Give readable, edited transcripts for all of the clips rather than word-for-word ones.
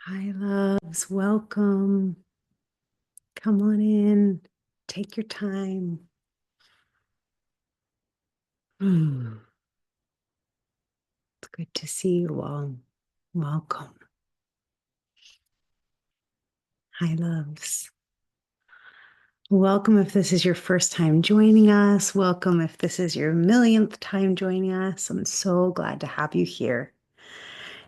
Hi, loves. Welcome. Come on in. Take your time. Hmm. It's good to see you all. Welcome. Hi, loves. Welcome if this is your first time joining us. Welcome if this is your millionth time joining us. I'm so glad to have you here.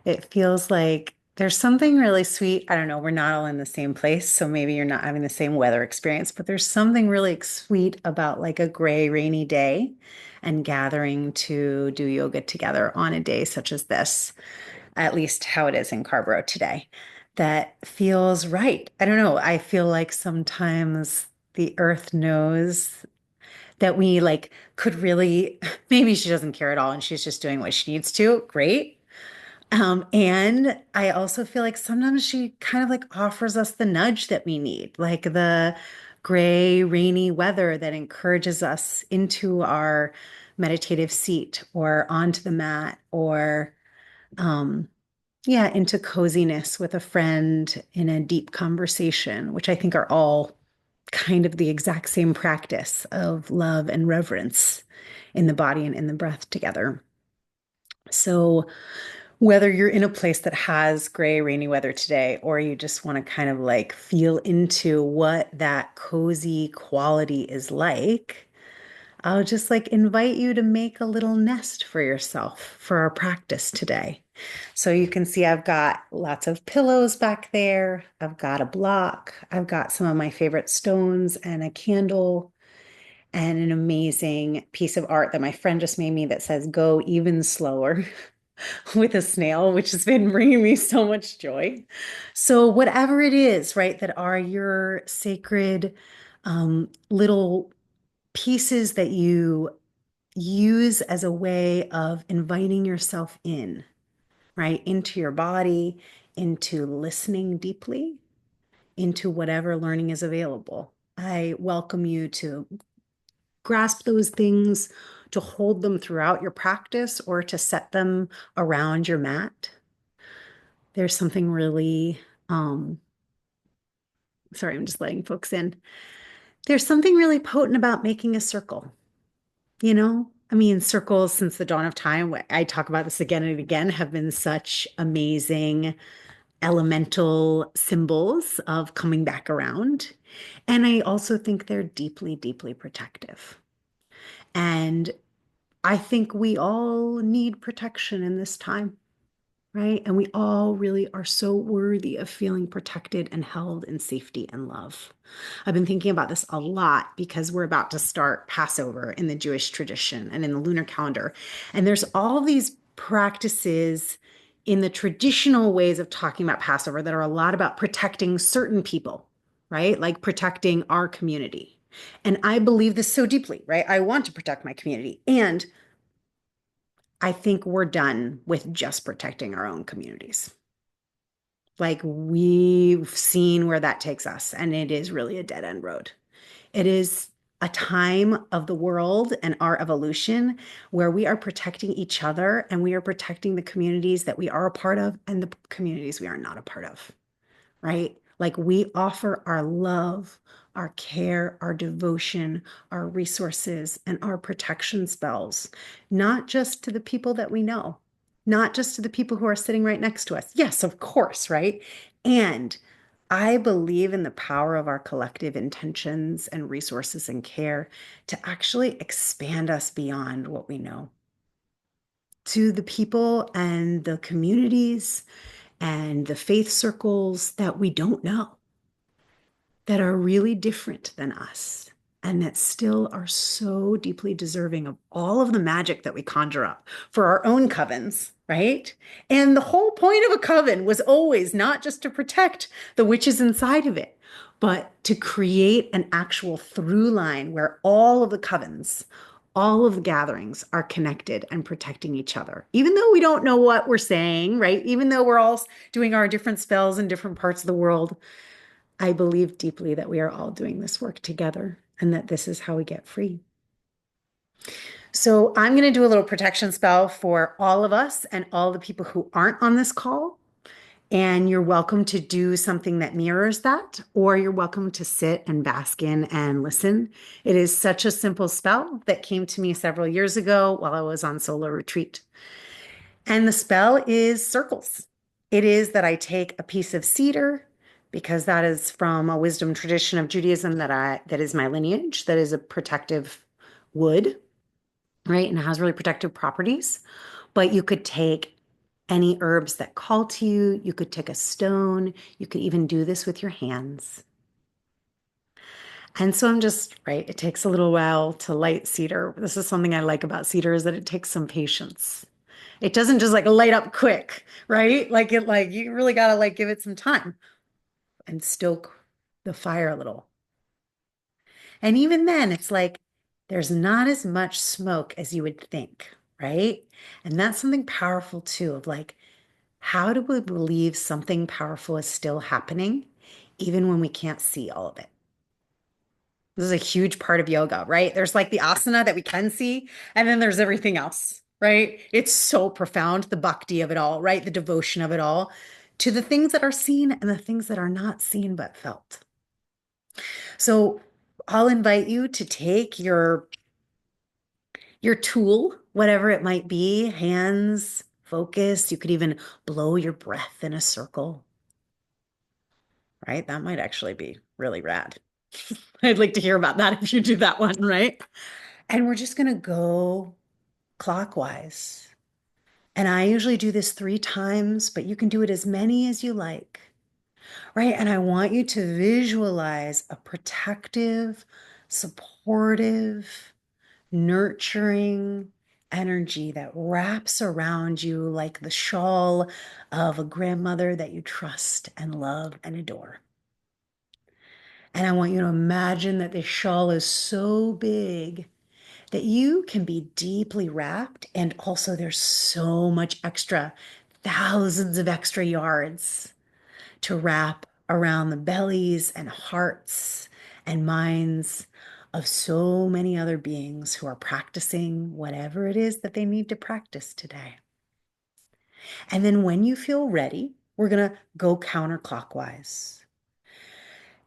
It feels like there's something really sweet. I don't know, we're not all in the same place, so maybe you're not having the same weather experience, but there's something really sweet about like a gray, rainy day and gathering to do yoga together on a day such as this, at least how it is in Carborough today. That feels right. I don't know. I feel like sometimes the earth knows that we like could really, maybe she doesn't care at all and she's just doing what she needs to. Great. And I also feel like sometimes she kind of like offers us the nudge that we need, like the gray, rainy weather that encourages us into our meditative seat or onto the mat or, um, yeah, into coziness with a friend in a deep conversation, which I think are all kind of the exact same practice of love and reverence in the body and in the breath together. So, whether you're in a place that has gray, rainy weather today, or you just want to kind of like feel into what that cozy quality is like, I'll just like invite you to make a little nest for yourself for our practice today. So you can see I've got lots of pillows back there. I've got a block. I've got some of my favorite stones and a candle and an amazing piece of art that my friend just made me that says, "Go even slower." With a snail, which has been bringing me so much joy. So, whatever it is, right, that are your sacred little pieces that you use as a way of inviting yourself in, right, into your body, into listening deeply, into whatever learning is available. I welcome you to grasp those things, to hold them throughout your practice, or to set them around your mat. There's something really, um, sorry, I'm just letting folks in. There's something really potent about making a circle, you know? I mean, circles since the dawn of time, I talk about this again and again, have been such amazing elemental symbols of coming back around. And I also think they're deeply, deeply protective. And I think we all need protection in this time. Right? And we all really are so worthy of feeling protected and held in safety and love. I've been thinking about this a lot because we're about to start Passover in the Jewish tradition and in the lunar calendar. And there's all these practices in the traditional ways of talking about Passover that are a lot about protecting certain people, right? Like protecting our community. And I believe this so deeply, right? I want to protect my community. And I think we're done with just protecting our own communities. Like we've seen where that takes us, and it is really a dead end road. It is a time of the world and our evolution where we are protecting each other and we are protecting the communities that we are a part of and the communities we are not a part of, right? Like we offer our love, our care, our devotion, our resources, and our protection spells, not just to the people that we know, not just to the people who are sitting right next to us. Yes, of course, right? And I believe in the power of our collective intentions and resources and care to actually expand us beyond what we know to the people and the communities and the faith circles that we don't know, that are really different than us, and that still are so deeply deserving of all of the magic that we conjure up for our own covens, right? And the whole point of a coven was always not just to protect the witches inside of it, but to create an actual through line where all of the covens, all of the gatherings are connected and protecting each other. Even though we don't know what we're saying, right? Even though we're all doing our different spells in different parts of the world, I believe deeply that we are all doing this work together and that this is how we get free. So I'm going to do a little protection spell for all of us and all the people who aren't on this call. And you're welcome to do something that mirrors that, or you're welcome to sit and bask in and listen. It is such a simple spell that came to me several years ago while I was on solo retreat. And the spell is circles. It is that I take a piece of cedar because that is from a wisdom tradition of Judaism that is my lineage, that is a protective wood, right? And it has really protective properties. But you could take any herbs that call to you. You could take a stone. You could even do this with your hands. And so I'm just, right, it takes a little while to light cedar. This is something I like about cedar is that it takes some patience. It doesn't just like light up quick, right? Like you really gotta like give it some time and stoke the fire a little. And even then, it's like there's not as much smoke as you would think, right? And that's something powerful too, of like, how do we believe something powerful is still happening, even when we can't see all of it? This is a huge part of yoga, right? There's like the asana that we can see, and then there's everything else, right? It's so profound, the bhakti of it all, right? The devotion of it all to the things that are seen and the things that are not seen but felt. So I'll invite you to take your tool, whatever it might be, hands, focus. You could even blow your breath in a circle, right? That might actually be really rad. I'd like to hear about that if you do that one, right? And we're just going to go clockwise. And I usually do this 3 times, but you can do it as many as you like, right? And I want you to visualize a protective, supportive, nurturing energy that wraps around you like the shawl of a grandmother that you trust and love and adore. And I want you to imagine that this shawl is so big that you can be deeply wrapped. And also, there's so much extra, thousands of extra yards to wrap around the bellies and hearts and minds of so many other beings who are practicing whatever it is that they need to practice today. And then when you feel ready, we're going to go counterclockwise.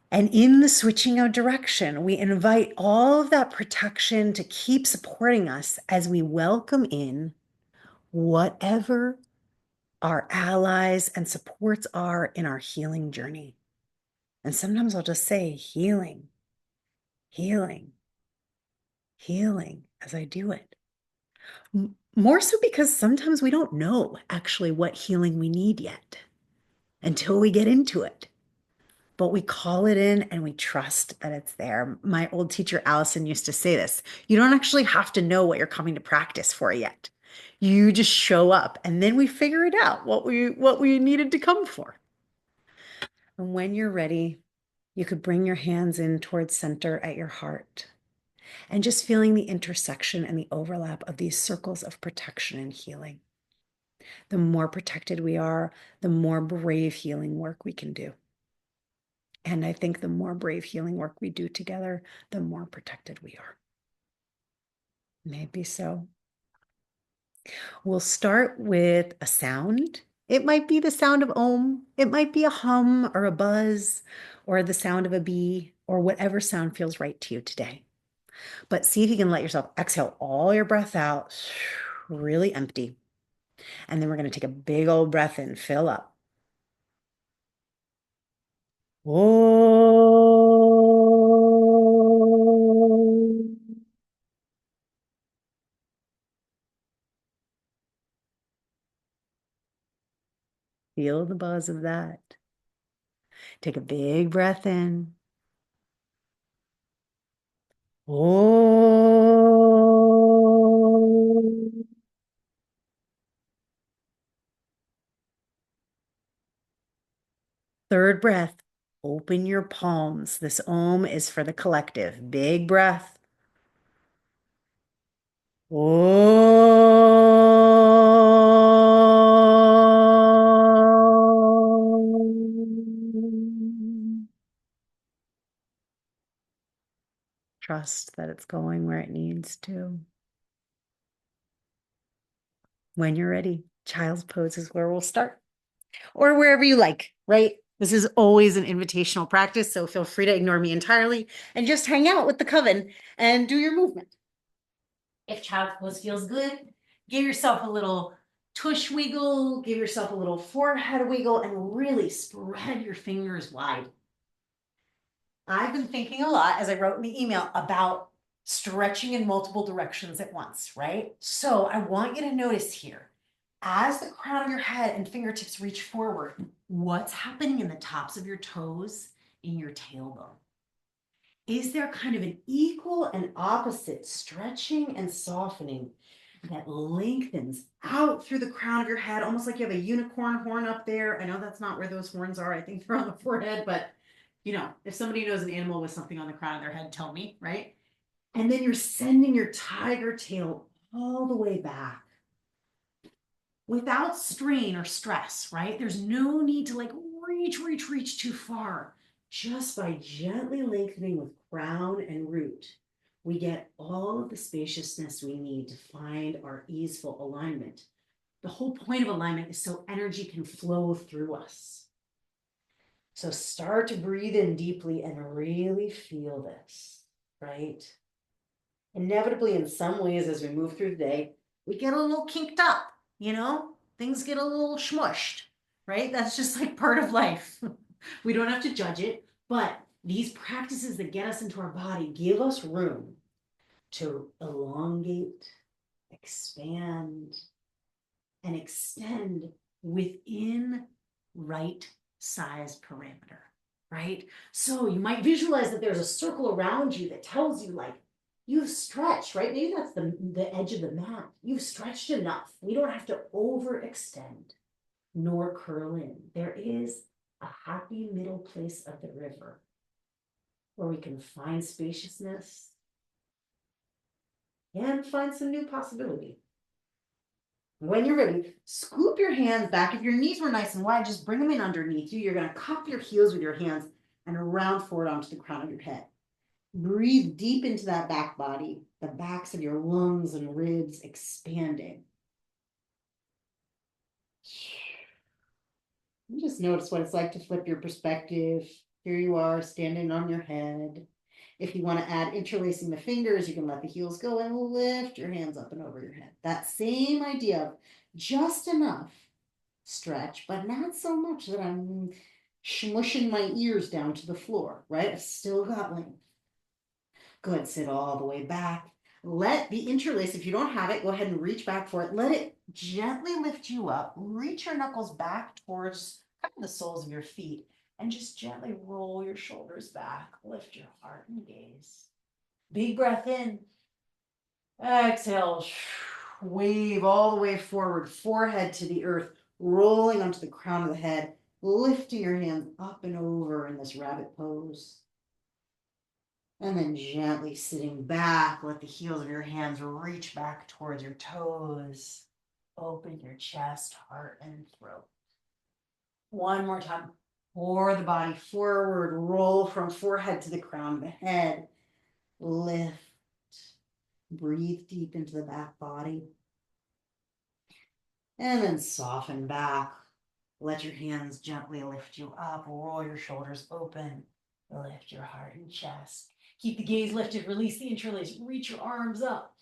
And in the switching of direction, we invite all of that protection to keep supporting us as we welcome in whatever our allies and supports are in our healing journey. And sometimes I'll just say healing, healing, healing as I do it. More so because sometimes we don't know actually what healing we need yet until we get into it. But we call it in and we trust that it's there. My old teacher, Allison, used to say this. You don't actually have to know what you're coming to practice for yet. You just show up and then we figure it out what we needed to come for. And when you're ready, you could bring your hands in towards center at your heart and just feeling the intersection and the overlap of these circles of protection and healing. The more protected we are, the more brave healing work we can do. And I think the more brave healing work we do together, the more protected we are. Maybe so. We'll start with a sound. It might be the sound of Om. It might be a hum or a buzz or the sound of a bee or whatever sound feels right to you today. But see if you can let yourself exhale all your breath out, really empty. And then we're going to take a big old breath in, fill up. Om. Feel the buzz of that. Take a big breath in. Om. Third breath, open your palms. This Om is for the collective. Big breath. Om. Trust that it's going where it needs to. When you're ready, child's pose is where we'll start. or wherever you like, right? This is always an invitational practice, so feel free to ignore me entirely and just hang out with the coven and do your movement. If child's pose feels good, give yourself a little tush wiggle, give yourself a little forehead wiggle, and really spread your fingers wide. I've been thinking a lot, as I wrote in the email, about stretching in multiple directions at once, right? So I want you to notice here, as the crown of your head and fingertips reach forward, what's happening in the tops of your toes, in your tailbone? Is there kind of an equal and opposite stretching and softening that lengthens out through the crown of your head, almost like you have a unicorn horn up there? I know that's not where those horns are. I think they're on the forehead, but you know, if somebody knows an animal with something on the crown of their head, tell me, right? And then you're sending your tiger tail all the way back without strain or stress, right? There's no need to like reach too far. Just by gently lengthening with crown and root, we get all of the spaciousness we need to find our easeful alignment. The whole point of alignment is so energy can flow through us. So start to breathe in deeply and really feel this, right? Inevitably, in some ways, as we move through the day, we get a little kinked up, you know? Things get a little smushed, right? That's just like part of life. We don't have to judge it, but these practices that get us into our body give us room to elongate, expand, and extend within right size parameter, right? So you might visualize that there's a circle around you that tells you like, you've stretched, right? Maybe that's the edge of the mat. You've stretched enough. We don't have to overextend nor curl in. There is a happy middle place of the river where we can find spaciousness and find some new possibility. When you're ready, scoop your hands back. If your knees were nice and wide, just bring them in underneath you. You're going to cup your heels with your hands and round forward onto the crown of your head. Breathe deep into that back body, the backs of your lungs and ribs expanding. And just notice what it's like to flip your perspective. Here you are standing on your head. If you want to add interlacing the fingers, you can let the heels go and lift your hands up and over your head. That same idea of just enough stretch, but not so much that I'm smushing my ears down to the floor, right? I've still got length. Good, sit all the way back. Let the interlace, if you don't have it, go ahead and reach back for it. Let it gently lift you up. Reach your knuckles back towards kind of the soles of your feet and just gently roll your shoulders back. Lift your heart and gaze. Big breath in. Exhale. Wave all the way forward, forehead to the earth, rolling onto the crown of the head, lifting your hands up and over in this rabbit pose. And then gently sitting back, let the heels of your hands reach back towards your toes. Open your chest, heart, and throat. One more time. Pour the body forward, roll from forehead to the crown of the head. Lift. Breathe deep into the back body. And then soften back. Let your hands gently lift you up. Roll your shoulders open. Lift your heart and chest. Keep the gaze lifted. Release the interlace. Reach your arms up.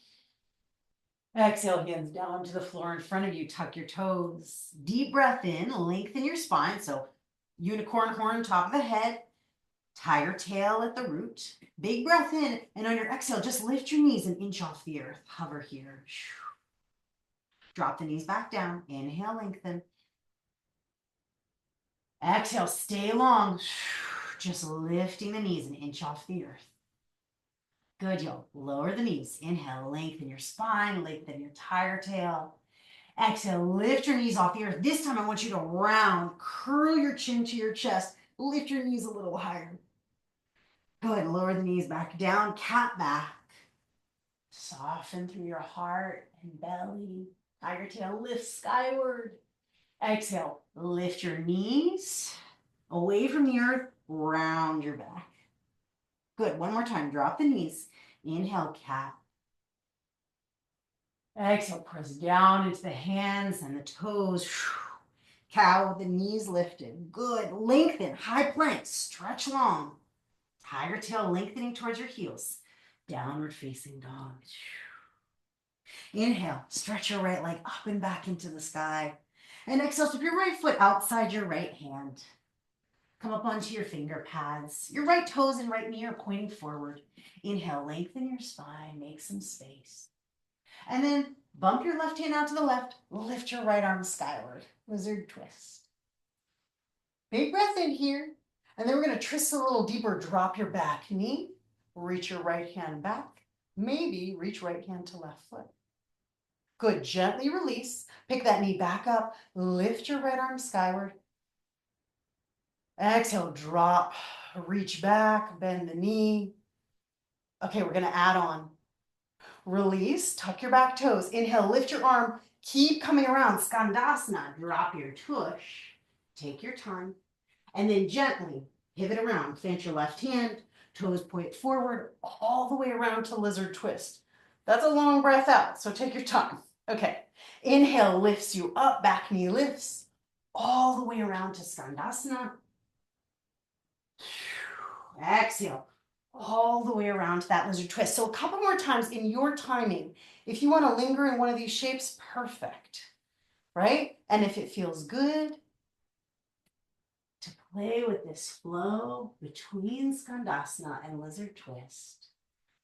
Exhale, hands down to the floor in front of you. Tuck your toes. Deep breath in. Lengthen your spine. So unicorn horn, top of the head. Tie your tail at the root. Big breath in. And on your exhale, just lift your knees and inch off the earth. Hover here. Drop the knees back down. Inhale, lengthen. Exhale, stay long. Just lifting the knees and inch off the earth. Good, y'all. Lower the knees. Inhale, lengthen your spine, lengthen your tire tail. Exhale, lift your knees off the earth. This time I want you to round, curl your chin to your chest, lift your knees a little higher. Good, lower the knees back down, cat back. Soften through your heart and belly. Tiger tail lifts skyward. Exhale, lift your knees away from the earth, round your back. Good, one more time, drop the knees. Inhale, cat. Exhale, press down into the hands and the toes. Cow, the knees lifted. Good. Lengthen. High plank. Stretch long. Tiger tail lengthening towards your heels. Downward facing dog. Inhale. Stretch your right leg up and back into the sky. And exhale. Step your right foot outside your right hand. Come up onto your finger pads. Your right toes and right knee are pointing forward. Inhale. Lengthen your spine. Make some space. And then bump your left hand out to the left. Lift your right arm skyward. Lizard twist. Big breath in here. And then we're going to twist a little deeper. Drop your back knee. Reach your right hand back. Maybe reach right hand to left foot. Good. Gently release. Pick that knee back up. Lift your right arm skyward. Exhale. Drop. Reach back. Bend the knee. Okay, we're going to add on. Release. Tuck your back toes. Inhale. Lift your arm. Keep coming around. Skandasana. Drop your tush. Take your time. And then gently pivot around. Plant your left hand. Toes point forward. All the way around to lizard twist. That's a long breath out. So take your time. Okay. Inhale lifts you up. Back knee lifts. All the way around to Skandasana. Exhale. All the way around to that lizard twist. So a couple more times in your timing. If you want to linger in one of these shapes, perfect. Right? And if it feels good to play with this flow between Skandasana and lizard twist,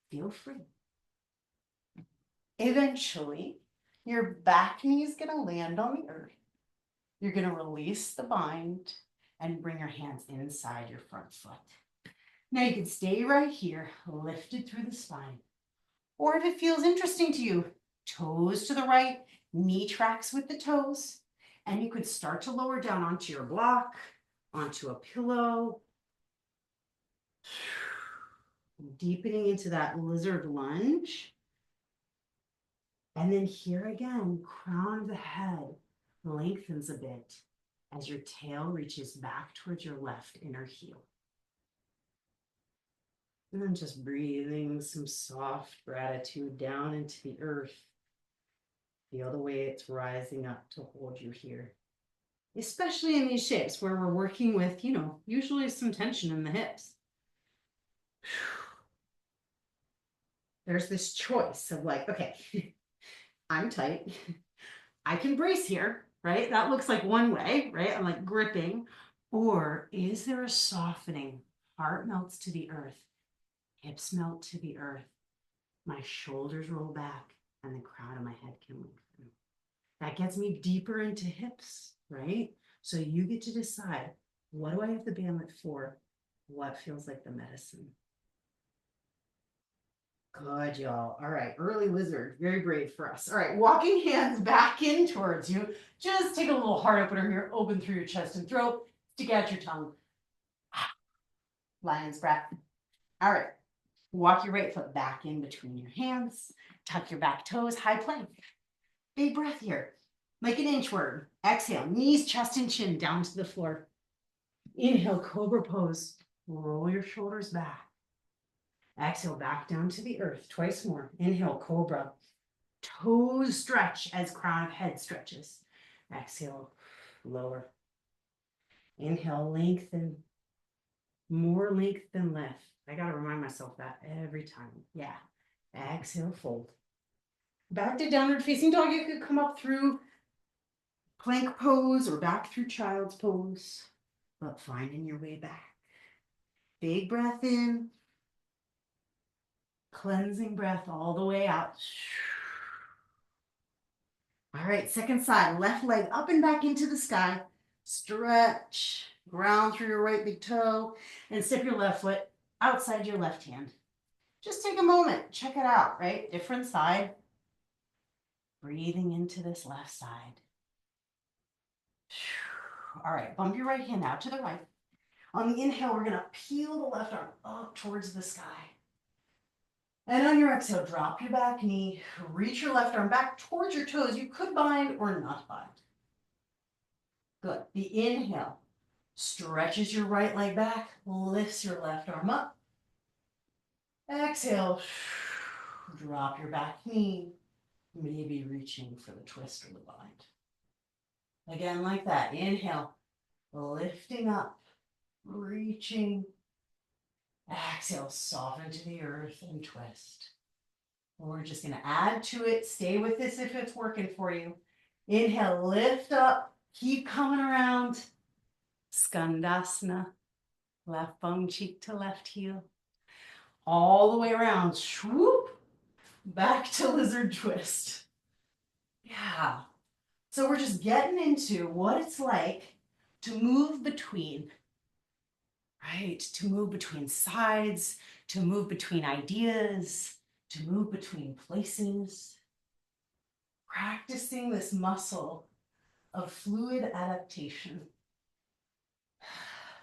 feel free. Eventually, your back knee is going to land on the earth. You're going to release the bind and bring your hands inside your front foot. Now you can stay right here, lifted through the spine. Or if it feels interesting to you, toes to the right, knee tracks with the toes. And you could start to lower down onto your block, onto a pillow. Deepening into that lizard lunge. And then here again, crown of the head lengthens a bit as your tail reaches back towards your left inner heel. And then just breathing some soft gratitude down into the earth. Feel the way it's rising up to hold you here. Especially in these shapes where we're working with, usually some tension in the hips. There's this choice of like, okay, I'm tight. I can brace here, right? That looks like one way, right? I'm like gripping. Or is there a softening? Heart melts to the earth. Hips melt to the earth. My shoulders roll back and the crown of my head can lengthen. That gets me deeper into hips, right? So you get to decide, what do I have the bandwidth for? What feels like the medicine? Good, y'all. All right, early lizard, very brave for us. All right, walking hands back in towards you. Just take a little heart opener here, open through your chest and throat, stick out your tongue. Lion's breath. All right. Walk your right foot back in between your hands. Tuck your back toes, high plank. Big breath here. Like an inchworm. Exhale, knees, chest, and chin down to the floor. Inhale, cobra pose. Roll your shoulders back. Exhale, back down to the earth. Twice more. Inhale, cobra. Toes stretch as crown of head stretches. Exhale, lower. Inhale, lengthen. More length than lift. I got to remind myself that every time. Yeah. Exhale, fold. Back to downward facing dog. You could come up through plank pose or back through child's pose, but finding your way back. Big breath in. Cleansing breath all the way out. All right, second side. Left leg up and back into the sky. Stretch. Ground through your right big toe. And step your left foot outside your left hand. Just take a moment. Check it out, right? Different side. Breathing into this left side. All right, bump your right hand out to the right. On the inhale, we're going to peel the left arm up towards the sky. And on your exhale, drop your back knee, reach your left arm back towards your toes. You could bind or not bind. Good. The inhale stretches your right leg back, lifts your left arm up. Exhale, drop your back knee, maybe reaching for the twist or the bind. Again, like that. Inhale, lifting up, reaching. Exhale, soften to the earth and twist. We're just going to add to it. Stay with this if it's working for you. Inhale, lift up, keep coming around. Skandasana, left bum cheek to left heel. All the way around, swoop, back to lizard twist. Yeah. So we're just getting into what it's like to move between, right? To move between sides, to move between ideas, to move between places. Practicing this muscle of fluid adaptation.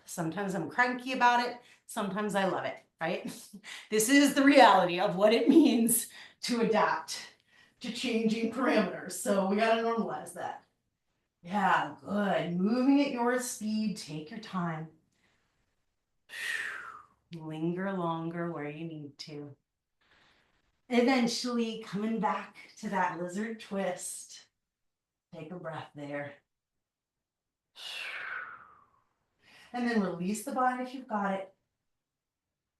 Sometimes I'm cranky about it. Sometimes I love it, right? This is the reality of what it means to adapt to changing parameters. So we got to normalize that. Yeah, good. Moving at your speed. Take your time. Linger longer where you need to. Eventually coming back to that lizard twist. Take a breath there. And then release the body if you've got it.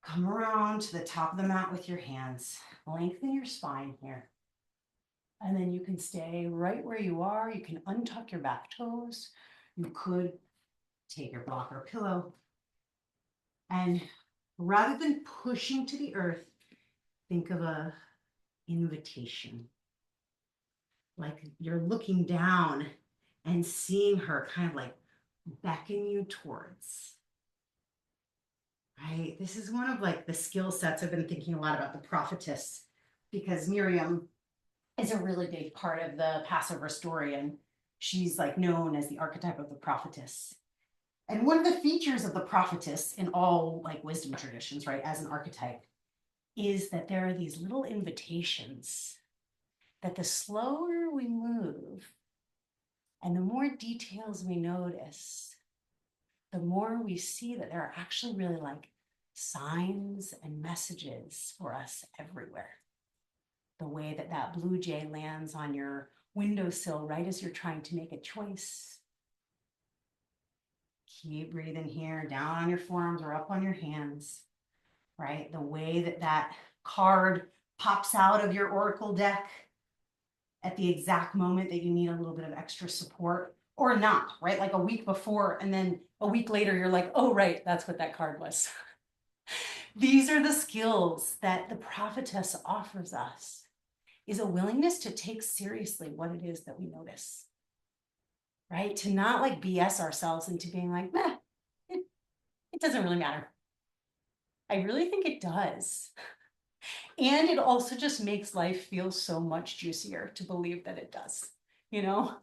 Come around to the top of the mat with your hands. Lengthen your spine here. And then you can stay right where you are. You can untuck your back toes. You could take your blocker pillow. And rather than pushing to the earth, think of an invitation. Like you're looking down and seeing her kind of like beckon you towards. Right? This is one of like the skill sets I've been thinking a lot about, the prophetess, because Miriam is a really big part of the Passover story, and she's like known as the archetype of the prophetess. And one of the features of the prophetess in all like wisdom traditions, right, as an archetype, is that there are these little invitations that the slower we move and the more details we notice, the more we see that there are actually really like signs and messages for us everywhere. The way that that blue jay lands on your windowsill right as you're trying to make a choice. Keep breathing here, down on your forearms or up on your hands, right? The way that that card pops out of your oracle deck at the exact moment that you need a little bit of extra support, or not, right? Like a week before, and then a week later, you're like, oh, right, that's what that card was. These are the skills that the prophetess offers us, is a willingness to take seriously what it is that we notice, right? To not like BS ourselves into being like, nah, it doesn't really matter. I really think it does. And it also just makes life feel so much juicier to believe that it does, you know?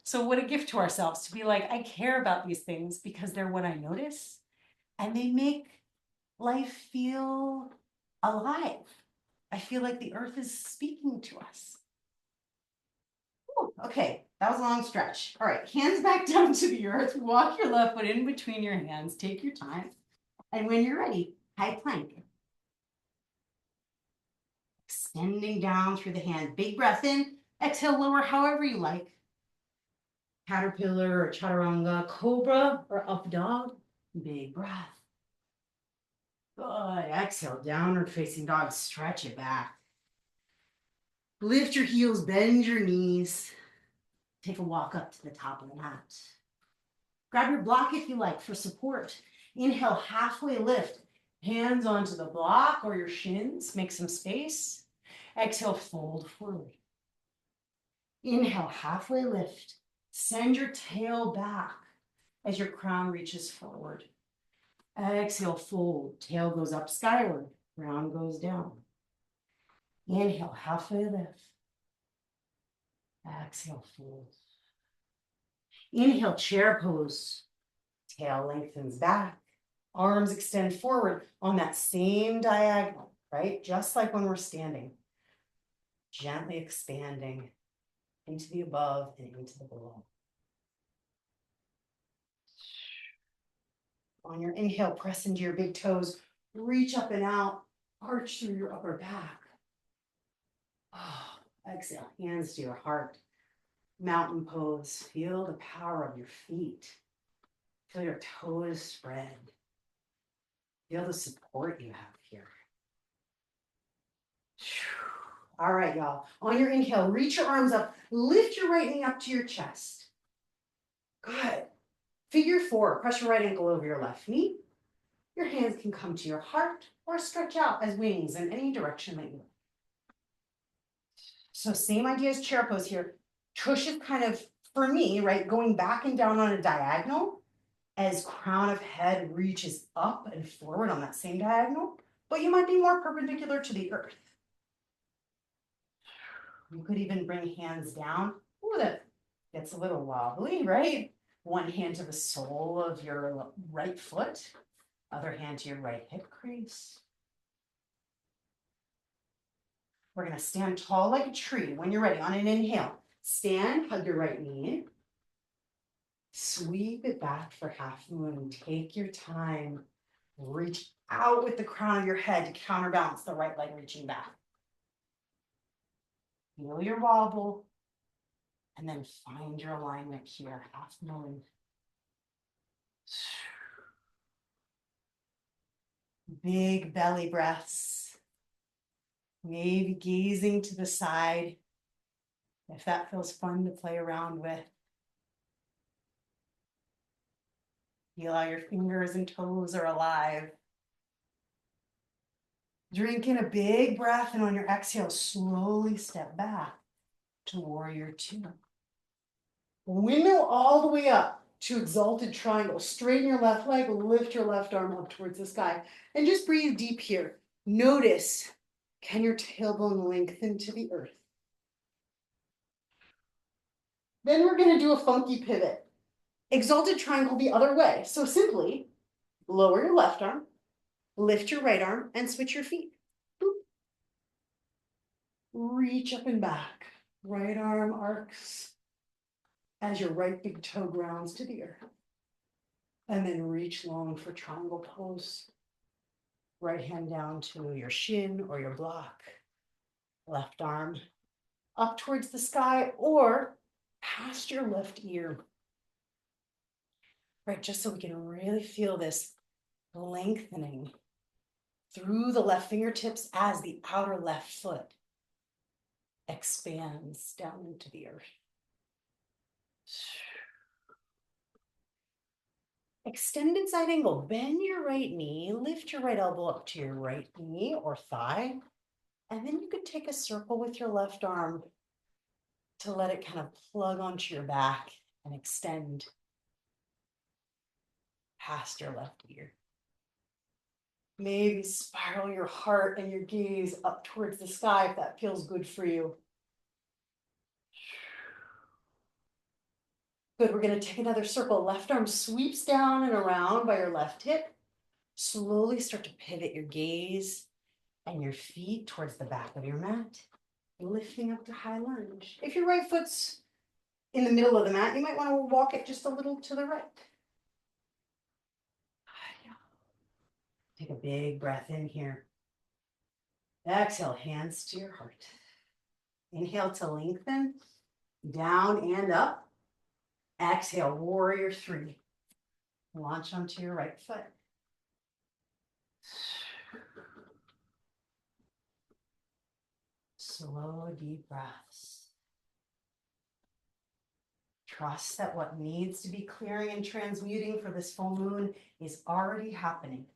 So what a gift to ourselves to be like, I care about these things because they're what I notice and they make life feel alive. I feel like the earth is speaking to us. Ooh, okay, that was a long stretch. All right, hands back down to the earth. Walk your left foot in between your hands. Take your time. And when you're ready, high plank. Extending down through the hand. Big breath in. Exhale, lower however you like. Caterpillar or chaturanga, cobra or up dog. Big breath. Good. Exhale, downward facing dog. Stretch it back. Lift your heels, bend your knees. Take a walk up to the top of the mat. Grab your block if you like for support. Inhale, halfway lift. Hands onto the block or your shins. Make some space. Exhale, fold forward. Inhale, halfway lift. Send your tail back as your crown reaches forward. Exhale, fold. Tail goes up skyward. Crown goes down. Inhale, halfway lift. Exhale, fold. Inhale, chair pose. Tail lengthens back. Arms extend forward on that same diagonal, right? Just like when we're standing. Gently expanding into the above and into the below. On your inhale, press into your big toes. Reach up and out. Arch through your upper back. Oh, exhale, hands to your heart. Mountain pose. Feel the power of your feet. Feel your toes spread. Feel the support you have here. All right, y'all. On your inhale, reach your arms up. Lift your right knee up to your chest. Good. Figure four. Press your right ankle over your left knee. Your hands can come to your heart or stretch out as wings in any direction that you like. So same idea as chair pose here. Tush is kind of, for me, right, going back and down on a diagonal as crown of head reaches up and forward on that same diagonal, but you might be more perpendicular to the earth. You could even bring hands down. Ooh, that gets a little wobbly, right? One hand to the sole of your right foot, other hand to your right hip crease. We're gonna stand tall like a tree. When you're ready, on an inhale, stand, hug your right knee in. Sweep it back for half moon. Take your time. Reach out with the crown of your head to counterbalance the right leg reaching back. Feel your wobble. And then find your alignment here, half moon. Big belly breaths. Maybe gazing to the side, if that feels fun to play around with. Feel how your fingers and toes are alive. Drink in a big breath, and on your exhale, slowly step back to warrior two. Windmill all the way up to exalted triangle. Straighten your left leg, lift your left arm up towards the sky, and just breathe deep here. Notice, can your tailbone lengthen to the earth? Then we're gonna do a funky pivot. Exalted triangle the other way. So simply lower your left arm, lift your right arm, and switch your feet. Boop. Reach up and back. Right arm arcs as your right big toe grounds to the earth. And then reach long for triangle pose. Right hand down to your shin or your block. Left arm up towards the sky or past your left ear. Right, just so we can really feel this lengthening through the left fingertips as the outer left foot expands down into the earth. Extended side angle, bend your right knee, lift your right elbow up to your right knee or thigh, and then you could take a circle with your left arm to let it kind of plug onto your back and extend past your left ear. Maybe spiral your heart and your gaze up towards the sky if that feels good for you. Good, we're gonna take another circle. Left arm sweeps down and around by your left hip. Slowly start to pivot your gaze and your feet towards the back of your mat, lifting up to high lunge. If your right foot's in the middle of the mat, you might want to walk it just a little to the right. Take a big breath in here. Exhale, hands to your heart. Inhale to lengthen, down and up. Exhale, warrior three. Launch onto your right foot. Slow, deep breaths. Trust that what needs to be clearing and transmuting for this full moon is already happening.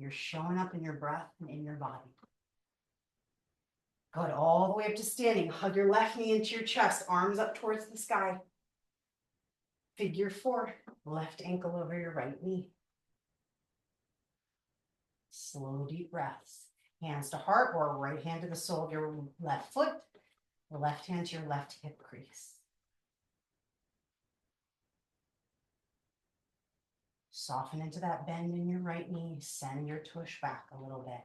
You're showing up in your breath and in your body. Good, all the way up to standing. Hug your left knee into your chest, arms up towards the sky. Figure four, left ankle over your right knee. Slow, deep breaths. Hands to heart or right hand to the sole of your left foot, or left hand to your left hip crease. Soften into that bend in your right knee. Send your tush back a little bit.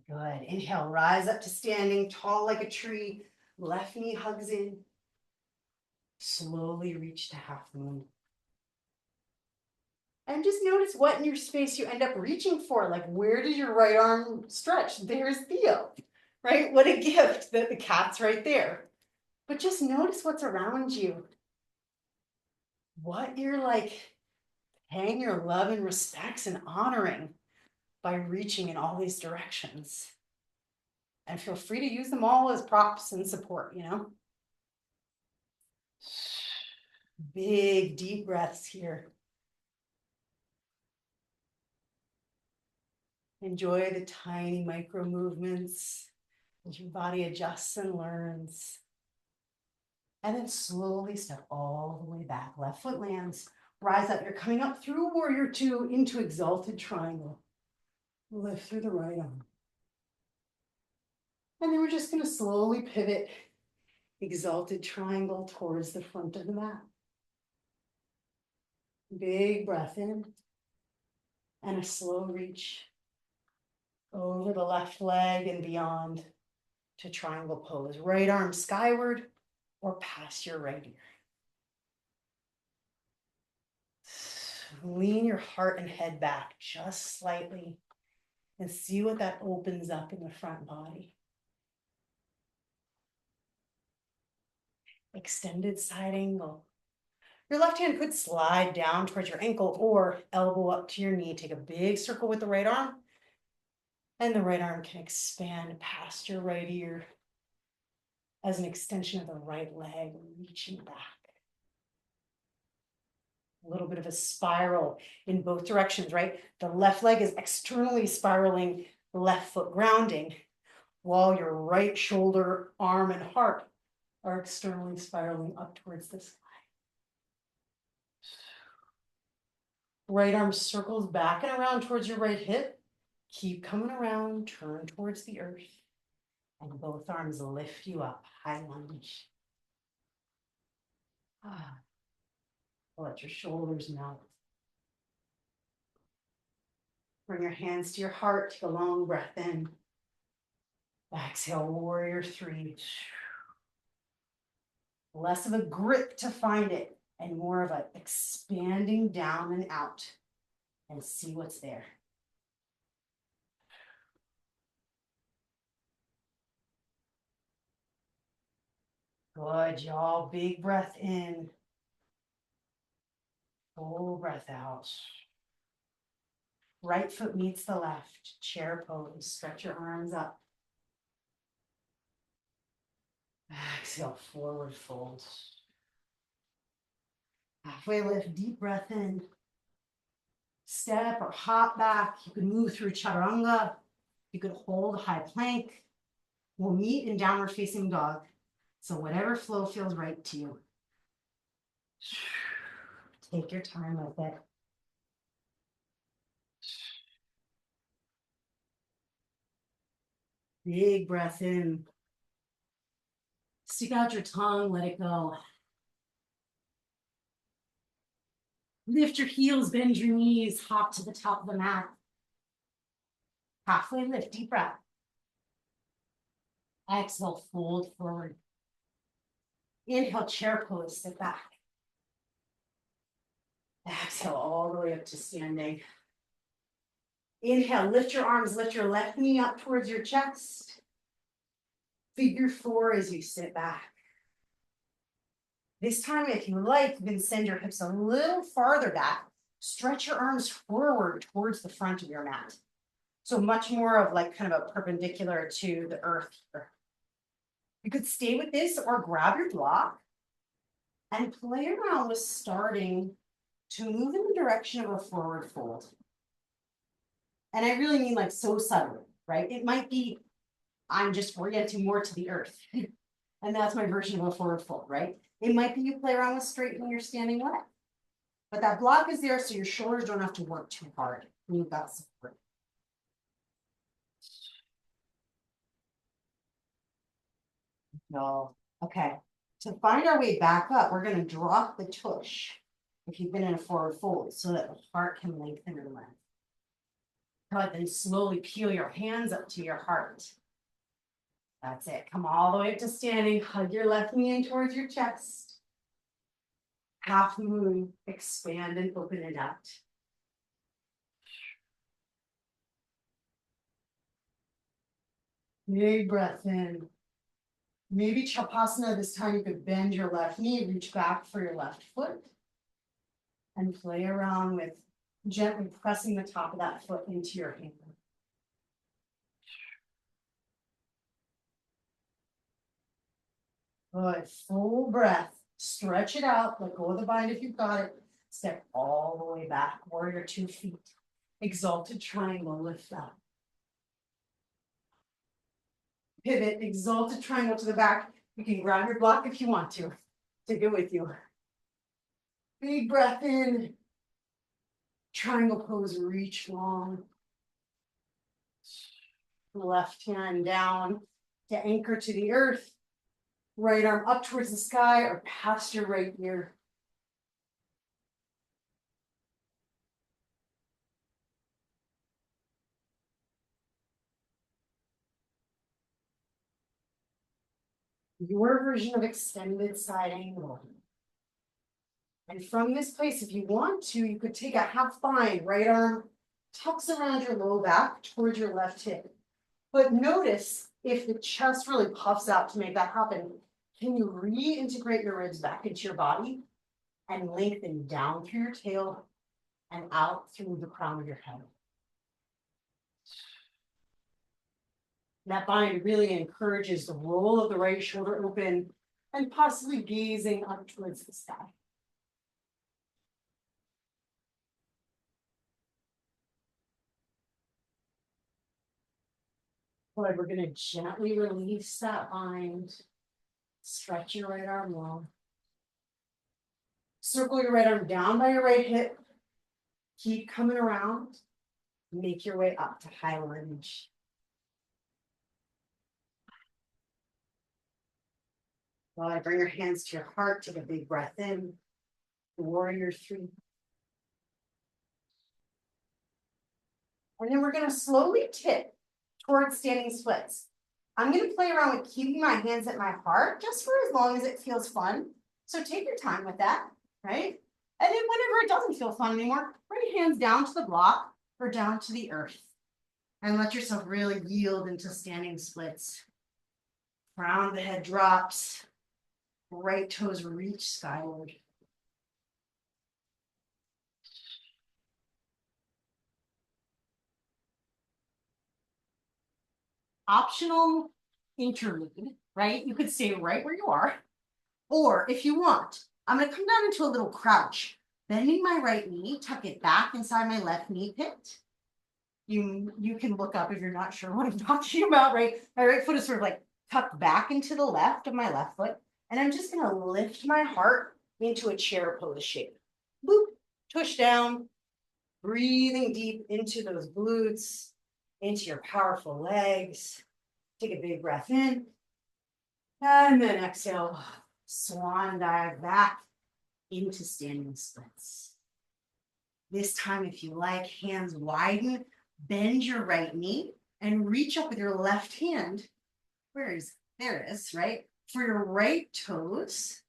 Good. Inhale, rise up to standing, tall like a tree. Left knee hugs in. Slowly reach to half moon. And just notice what in your space you end up reaching for. Like, where does your right arm stretch? There's Theo. right? What a gift that the cat's right there. But just notice what's around you. What you're like paying your love and respects and honoring by reaching in all these directions. And feel free to use them all as props and support, you know? Big, deep breaths here. Enjoy the tiny micro movements as your body adjusts and learns. And then slowly step all the way back. Left foot lands, rise up. You're coming up through warrior two into exalted triangle. Lift through the right arm. And then we're just going to slowly pivot exalted triangle towards the front of the mat. Big breath in and a slow reach over the left leg and beyond to triangle pose. Right arm skyward or past your right ear. Lean your heart and head back just slightly and see what that opens up in the front body. Extended side angle. Your left hand could slide down towards your ankle or elbow up to your knee. Take a big circle with the right arm, and the right arm can expand past your right ear as an extension of the right leg, reaching back. A little bit of a spiral in both directions, right? The left leg is externally spiraling, left foot grounding, while your right shoulder, arm, and heart are externally spiraling up towards the sky. Right arm circles back and around towards your right hip. Keep coming around, turn towards the earth, and both arms lift you up, high lunge. Let your shoulders melt. Bring your hands to your heart, take a long breath in. Exhale, warrior three. Less of a grip to find it and more of a expanding down and out and see what's there. Good, y'all. Big breath in. Full breath out. Right foot meets the left. Chair pose. Stretch your arms up. Exhale, forward fold. Halfway lift, deep breath in. Step or hop back. You can move through chaturanga. You could hold high plank. We'll meet in downward facing dog. So whatever flow feels right to you. Take your time with it. Big breath in. Stick out your tongue, let it go. Lift your heels, bend your knees, hop to the top of the mat. Halfway lift, deep breath. Exhale, fold forward. Inhale, chair pose, sit back. Exhale, all the way up to standing. Inhale, lift your arms, lift your left knee up towards your chest. Figure four as you sit back. This time, if you like, you can send your hips a little farther back. Stretch your arms forward towards the front of your mat. So much more of like kind of a perpendicular to the earth here. You could stay with this or grab your block and play around with starting to move in the direction of a forward fold. And I really mean like so subtly, right? It might be, I'm just orienting more to the earth. And that's my version of a forward fold, right? It might be you play around with straight when you're standing leg. But that block is there so your shoulders don't have to work too hard. You've got support. No. Okay. To find our way back up, we're going to drop the tush if you've been in a forward fold so that the heart can lengthen and lengthen. Good. Then slowly peel your hands up to your heart. That's it. Come all the way up to standing. Hug your left knee in towards your chest. Half moon. Expand and open it out. Big breath in. Maybe Chapasana, this time you could bend your left knee, reach back for your left foot. And play around with gently pressing the top of that foot into your hand. Good, full breath. Stretch it out, let go of the bind if you've got it. Step all the way back, warrior 2 feet. Exalted triangle, lift up. Pivot, exalted triangle to the back. You can grab your block if you want to. Take it with you. Big breath in. Triangle pose, reach long. Left hand down to anchor to the earth. Right arm up towards the sky or past your right ear. Your version of extended side angle. And from this place, if you want to, you could take a half bind, right arm tucks around your low back towards your left hip. But notice if the chest really puffs out to make that happen, can you reintegrate your ribs back into your body and lengthen down through your tail and out through the crown of your head? That bind really encourages the roll of the right shoulder open and possibly gazing up towards the sky. Good, we're gonna gently release that bind. Stretch your right arm long. Circle your right arm down by your right hip. Keep coming around. Make your way up to high lunge. Good, bring your hands to your heart. Take a big breath in. Warrior 3. And then we're gonna slowly tip towards standing splits. I'm gonna play around with keeping my hands at my heart just for as long as it feels fun. So take your time with that, right? And then whenever it doesn't feel fun anymore, bring your hands down to the block or down to the earth. And let yourself really yield into standing splits. Crown of the head drops. Right toes reach skyward. Optional interlude, right? You could stay right where you are. Or if you want, I'm going to come down into a little crouch, bending my right knee, tuck it back inside my left knee pit. You can look up if you're not sure what I'm talking about, right? My right foot is sort of like tucked back into the left of my left foot. And I'm just going to lift my heart into a chair pose shape. Boop, tush down, breathing deep into those glutes, into your powerful legs. Take a big breath in. And then exhale, swan dive back into standing splits. This time, if you like, hands widen, bend your right knee and reach up with your left hand. There it is, right? For your right toes,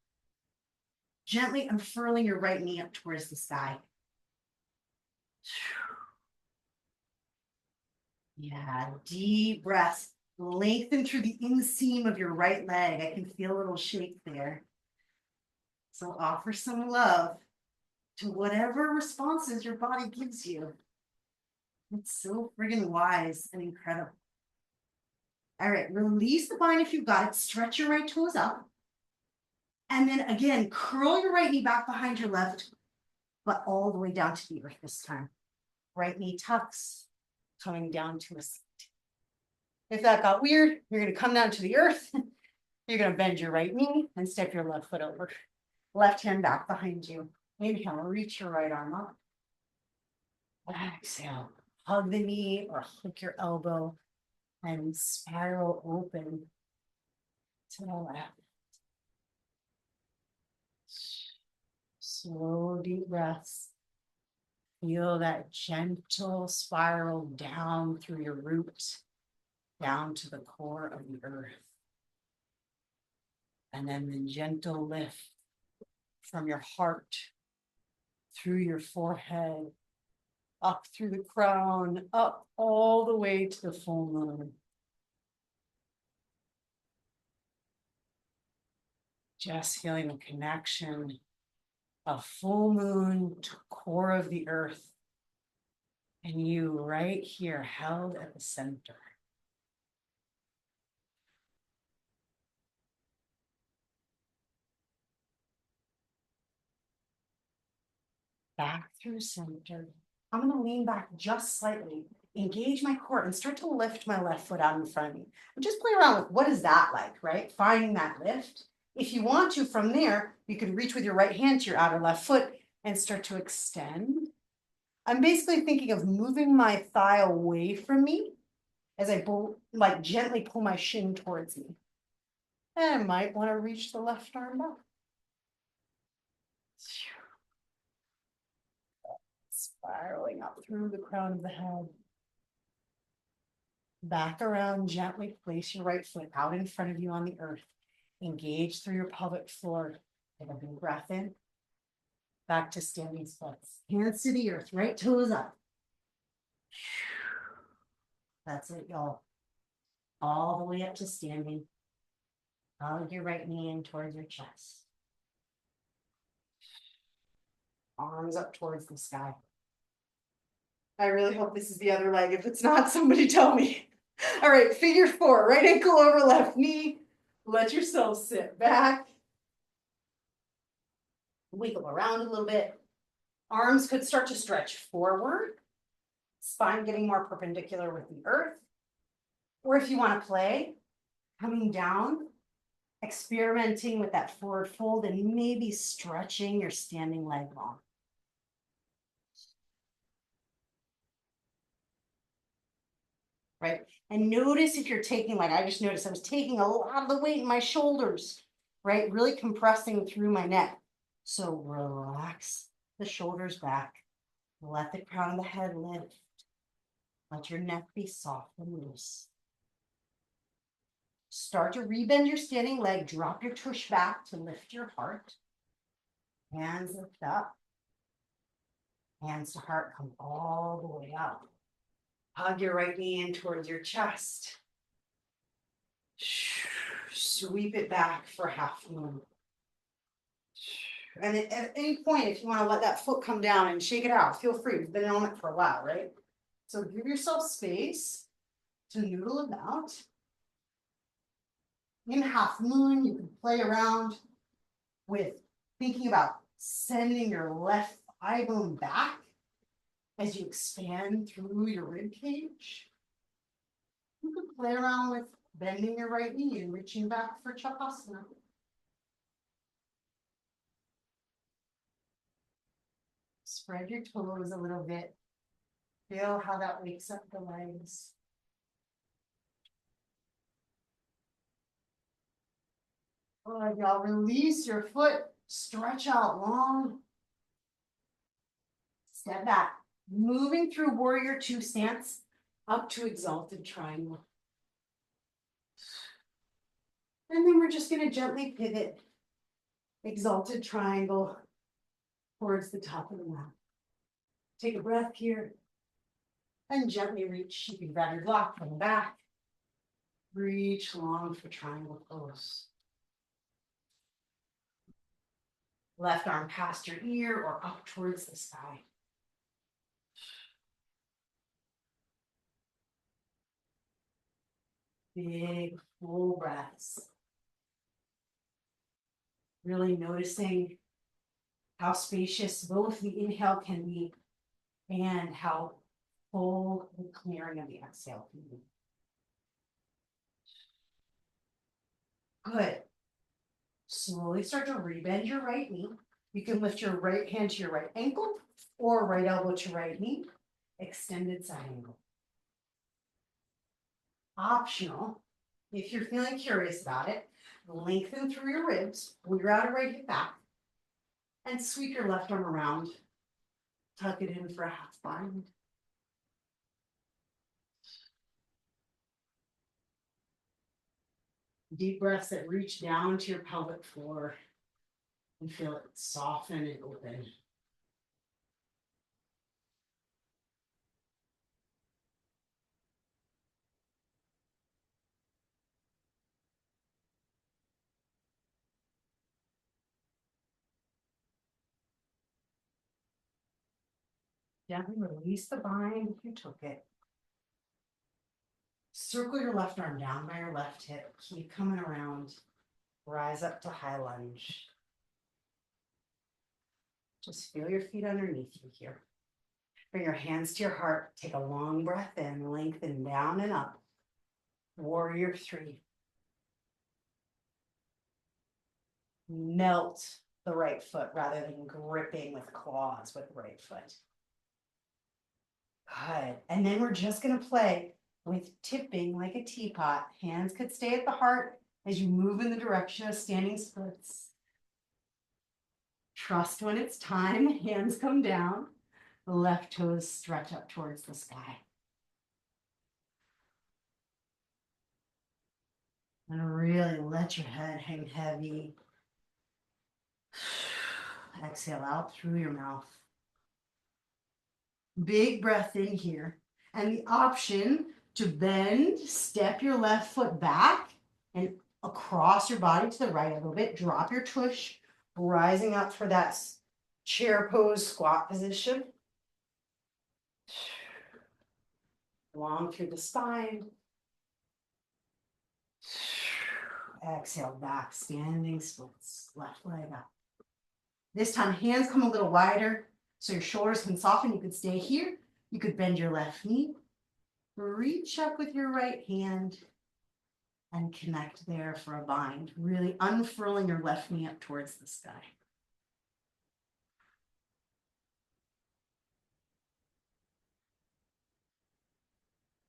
gently unfurling your right knee up towards the sky. Yeah, deep breaths. Lengthen through the inseam of your right leg. I can feel a little shake there. So offer some love to whatever responses your body gives you. It's so friggin' wise and incredible. All right, release the bind if you've got it. Stretch your right toes up. And then again, curl your right knee back behind your left, but all the way down to the earth this time. Right knee tucks, coming down to a seat. If that got weird, you're gonna come down to the earth. You're gonna bend your right knee and step your left foot over. Left hand back behind you. Inhale, reach your right arm up. Exhale, hug the knee or hook your elbow and spiral open to the left. Slow, deep breaths. Feel that gentle spiral down through your root, down to the core of the earth. And then the gentle lift from your heart, through your forehead, up through the crown, up all the way to the full moon. Just feeling the connection of full moon to core of the earth. And you right here held at the center. Back through center. I'm going to lean back just slightly, engage my core, and start to lift my left foot out in front of me. And just play around with what is that like, right? Finding that lift. If you want to, from there, you can reach with your right hand to your outer left foot and start to extend. I'm basically thinking of moving my thigh away from me as I gently pull my shin towards me. And I might want to reach the left arm back. Spiraling up through the crown of the head. Back around, gently place your right foot out in front of you on the earth. Engage through your pelvic floor. Take a big breath in. Back to standing splits. Hands to the earth, right toes up. That's it, y'all. All the way up to standing. Hug your right knee in towards your chest. Arms up towards the sky. I really hope this is the other leg. If it's not, somebody tell me. All right, figure four, right ankle over left knee. Let yourself sit back. Wiggle around a little bit. Arms could start to stretch forward. Spine getting more perpendicular with the earth. Or if you want to play, coming down, experimenting with that forward fold and maybe stretching your standing leg long. Right? And notice if you're taking, like I just noticed I was taking a lot of the weight in my shoulders, right? Really compressing through my neck. So relax the shoulders back. Let the crown of the head lift. Let your neck be soft and loose. Start to rebend your standing leg. Drop your tush back to lift your heart. Hands lift up. Hands to heart come all the way up. Hug your right knee in towards your chest. Sweep it back for half moon. And at any point, if you want to let that foot come down and shake it out, feel free. We've been on it for a while, right? So give yourself space to noodle about. In half moon, you can play around with thinking about sending your left thigh bone back as you expand through your rib cage. You can play around with bending your right knee and reaching back for Chakasana. Spread your toes a little bit. Feel how that wakes up the legs. Good, y'all. Release your foot. Stretch out long. Step back. Moving through warrior two stance up to exalted triangle. And then we're just going to gently pivot exalted triangle towards the top of the mat. Take a breath here and gently reach. You can grab your block from the back. Reach long for triangle pose. Left arm past your ear or up towards the sky. Big, full breaths. Really noticing how spacious both the inhale can be and how full the clearing of the exhale can be. Good. Slowly start to rebend your right knee. You can lift your right hand to your right ankle or right elbow to right knee. Extended side angle. Optional, if you're feeling curious about it, lengthen through your ribs, pull your outer right hip back, and sweep your left arm around. Tuck it in for a half bind. Deep breaths that reach down to your pelvic floor and feel it soften and open. Gently release the bind if you took it. Circle your left arm down by your left hip. Keep coming around. Rise up to high lunge. Just feel your feet underneath you here. Bring your hands to your heart. Take a long breath in. Lengthen down and up. Warrior 3. Melt the right foot rather than gripping with claws with the right foot. Good. And then we're just going to play with tipping like a teapot. Hands could stay at the heart as you move in the direction of standing splits. Trust when it's time, hands come down, the left toes stretch up towards the sky. And really let your head hang heavy. Exhale out through your mouth. Big breath in here. And the option to bend, step your left foot back and across your body to the right a little bit. Drop your tush, rising up for that chair pose squat position. Long through the spine. Exhale back, standing splits, left leg up. This time, hands come a little wider so your shoulders can soften. You could stay here. You could bend your left knee. Reach up with your right hand and connect there for a bind. Really unfurling your left knee up towards the sky.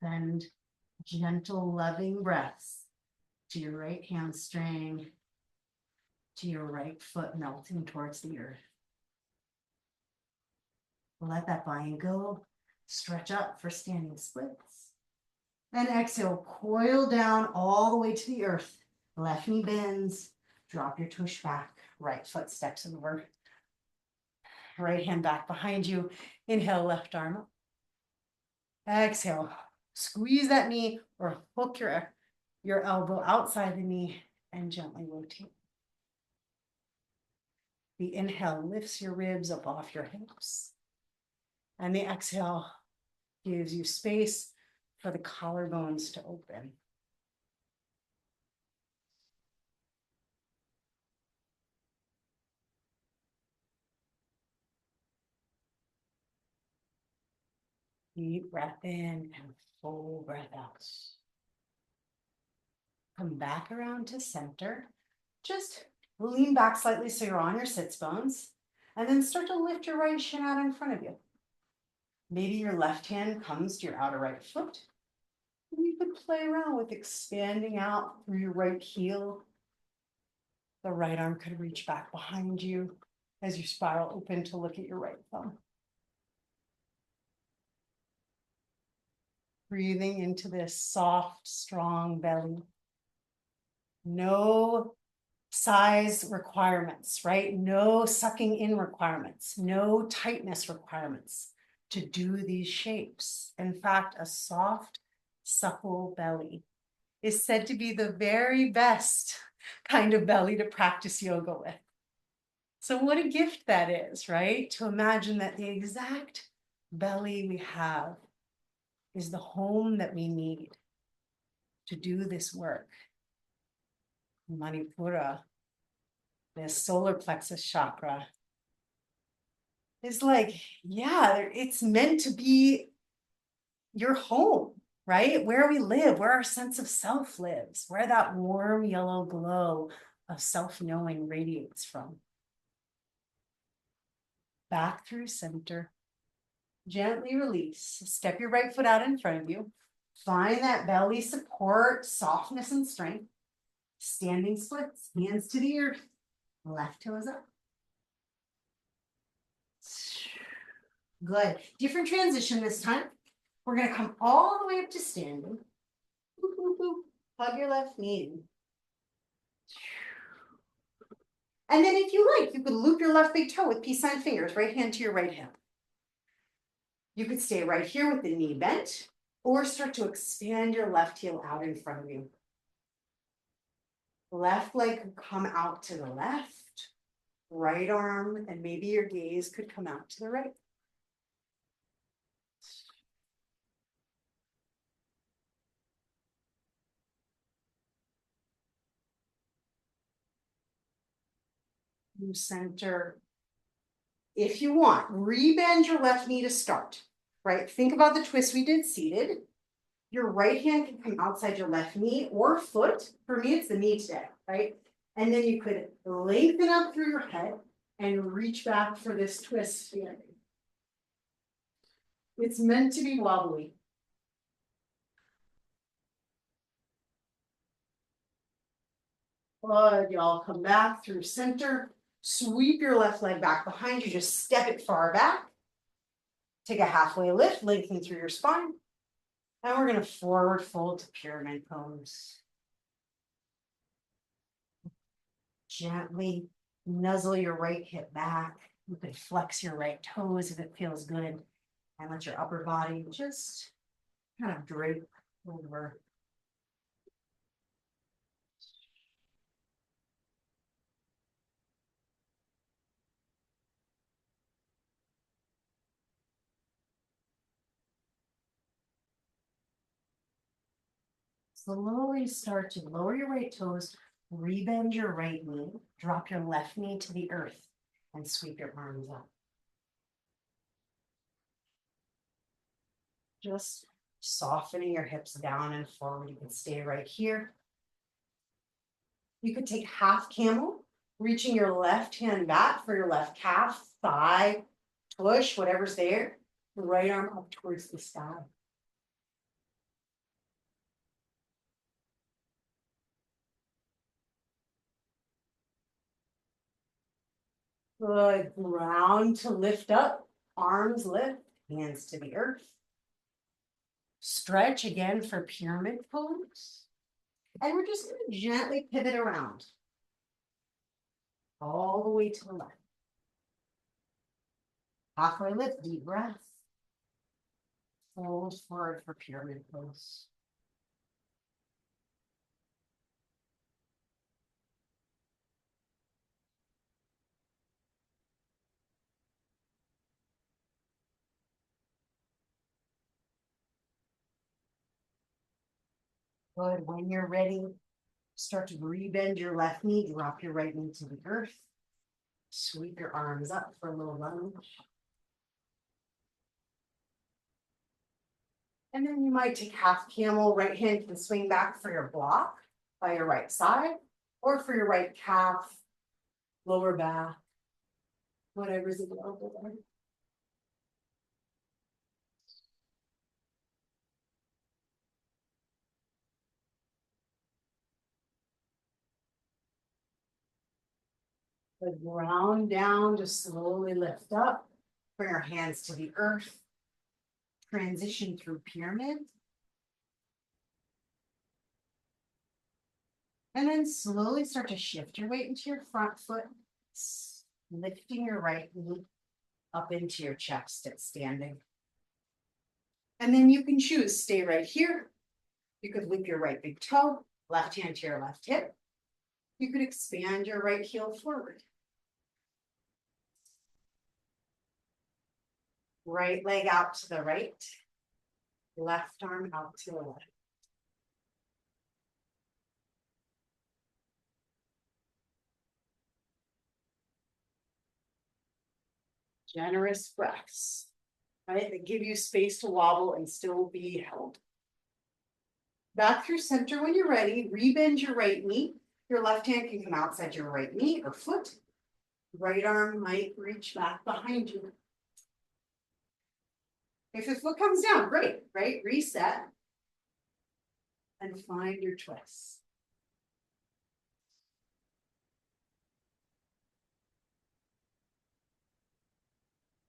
Send gentle, loving breaths to your right hamstring, to your right foot melting towards the earth. Let that bind go. Stretch up for standing splits. Then exhale, coil down all the way to the earth. Left knee bends. Drop your tush back. Right foot steps over. Right hand back behind you. Inhale, left arm up. Exhale, squeeze that knee or hook your elbow outside the knee and gently rotate. The inhale lifts your ribs up off your hips. And the exhale gives you space for the collarbones to open. Deep breath in and full breath out. Come back around to center. Just lean back slightly so you're on your sits bones. And then start to lift your right shin out in front of you. Maybe your left hand comes to your outer right foot. You could play around with expanding out through your right heel. The right arm could reach back behind you as you spiral open to look at your right thumb. Breathing into this soft, strong belly. No size requirements, right? No sucking in requirements, no tightness requirements to do these shapes. In fact, a soft, supple belly is said to be the very best kind of belly to practice yoga with. So what a gift that is, right? To imagine that the exact belly we have is the home that we need to do this work. Manipura, the solar plexus chakra, is like, yeah, it's meant to be your home, right? Where we live, where our sense of self lives, where that warm yellow glow of self-knowing radiates from. Back through center. Gently release. Step your right foot out in front of you. Find that belly support, softness and strength. Standing splits, hands to the earth. Left toes up. Good. Different transition this time. We're going to come all the way up to standing. Hug your left knee. And then if you like, you could loop your left big toe with peace sign fingers, right hand to your right hip. You could stay right here with the knee bent, or start to expand your left heel out in front of you. Left leg could come out to the left, right arm, and maybe your gaze could come out to the right. through center. If you want, rebend your left knee to start, right? Think about the twist we did seated. Your right hand can come outside your left knee or foot. For me, it's the knee today, right? And then you could lengthen up through your head and reach back for this twist here. It's meant to be wobbly. Good, y'all come back through center. Sweep your left leg back behind you. Just step it far back. Take a halfway lift, lengthen through your spine. And we're going to forward fold to pyramid pose. Gently nuzzle your right hip back. You could flex your right toes if it feels good. And let your upper body just kind of drape over. Slowly start to lower your right toes, rebend your right knee, drop your left knee to the earth, and sweep your arms up. Just softening your hips down and forward. You can stay right here. You could take half camel, reaching your left hand back for your left calf, thigh, tush, whatever's there. Right arm up towards the sky. Good. Ground to lift up. Arms lift. Hands to the earth. Stretch again for pyramid pose. And we're just going to gently pivot around. All the way to the left. Halfway lift, deep breath. Fold forward for pyramid pose. Good. When you're ready, start to rebend your left knee, drop your right knee to the earth. Sweep your arms up for a little lunge. And then you might take half camel, right hand can swing back for your block by your right side, or for your right calf, lower back, whatever's available there. But ground down to slowly lift up. Bring your hands to the earth. Transition through pyramid. And then slowly start to shift your weight into your front foot, lifting your right knee up into your chest at standing. And then you can choose, stay right here. You could loop your right big toe, left hand to your left hip. You could expand your right heel forward. Right leg out to the right, left arm out to the left. Generous breaths, right? That give you space to wobble and still be held. Back through center when you're ready, rebend your right knee. Your left hand can come outside your right knee or foot. Right arm might reach back behind you. If the foot comes down, great, right? Reset and find your twist.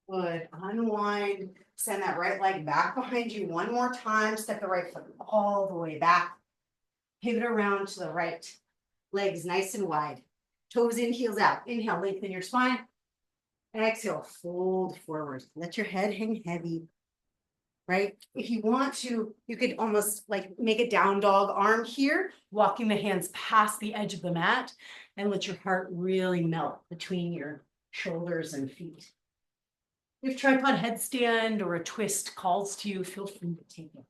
Good. Unwind. Send that right leg back behind you one more time. Step the right foot all the way back. Pivot around to the right. Legs nice and wide. Toes in, heels out. Inhale, lengthen your spine. Exhale, fold forward. Let your head hang heavy. Right? If you want to, you could almost like make a down dog arm here, walking the hands past the edge of the mat, and let your heart really melt between your shoulders and feet. If tripod headstand or a twist calls to you, feel free to take it.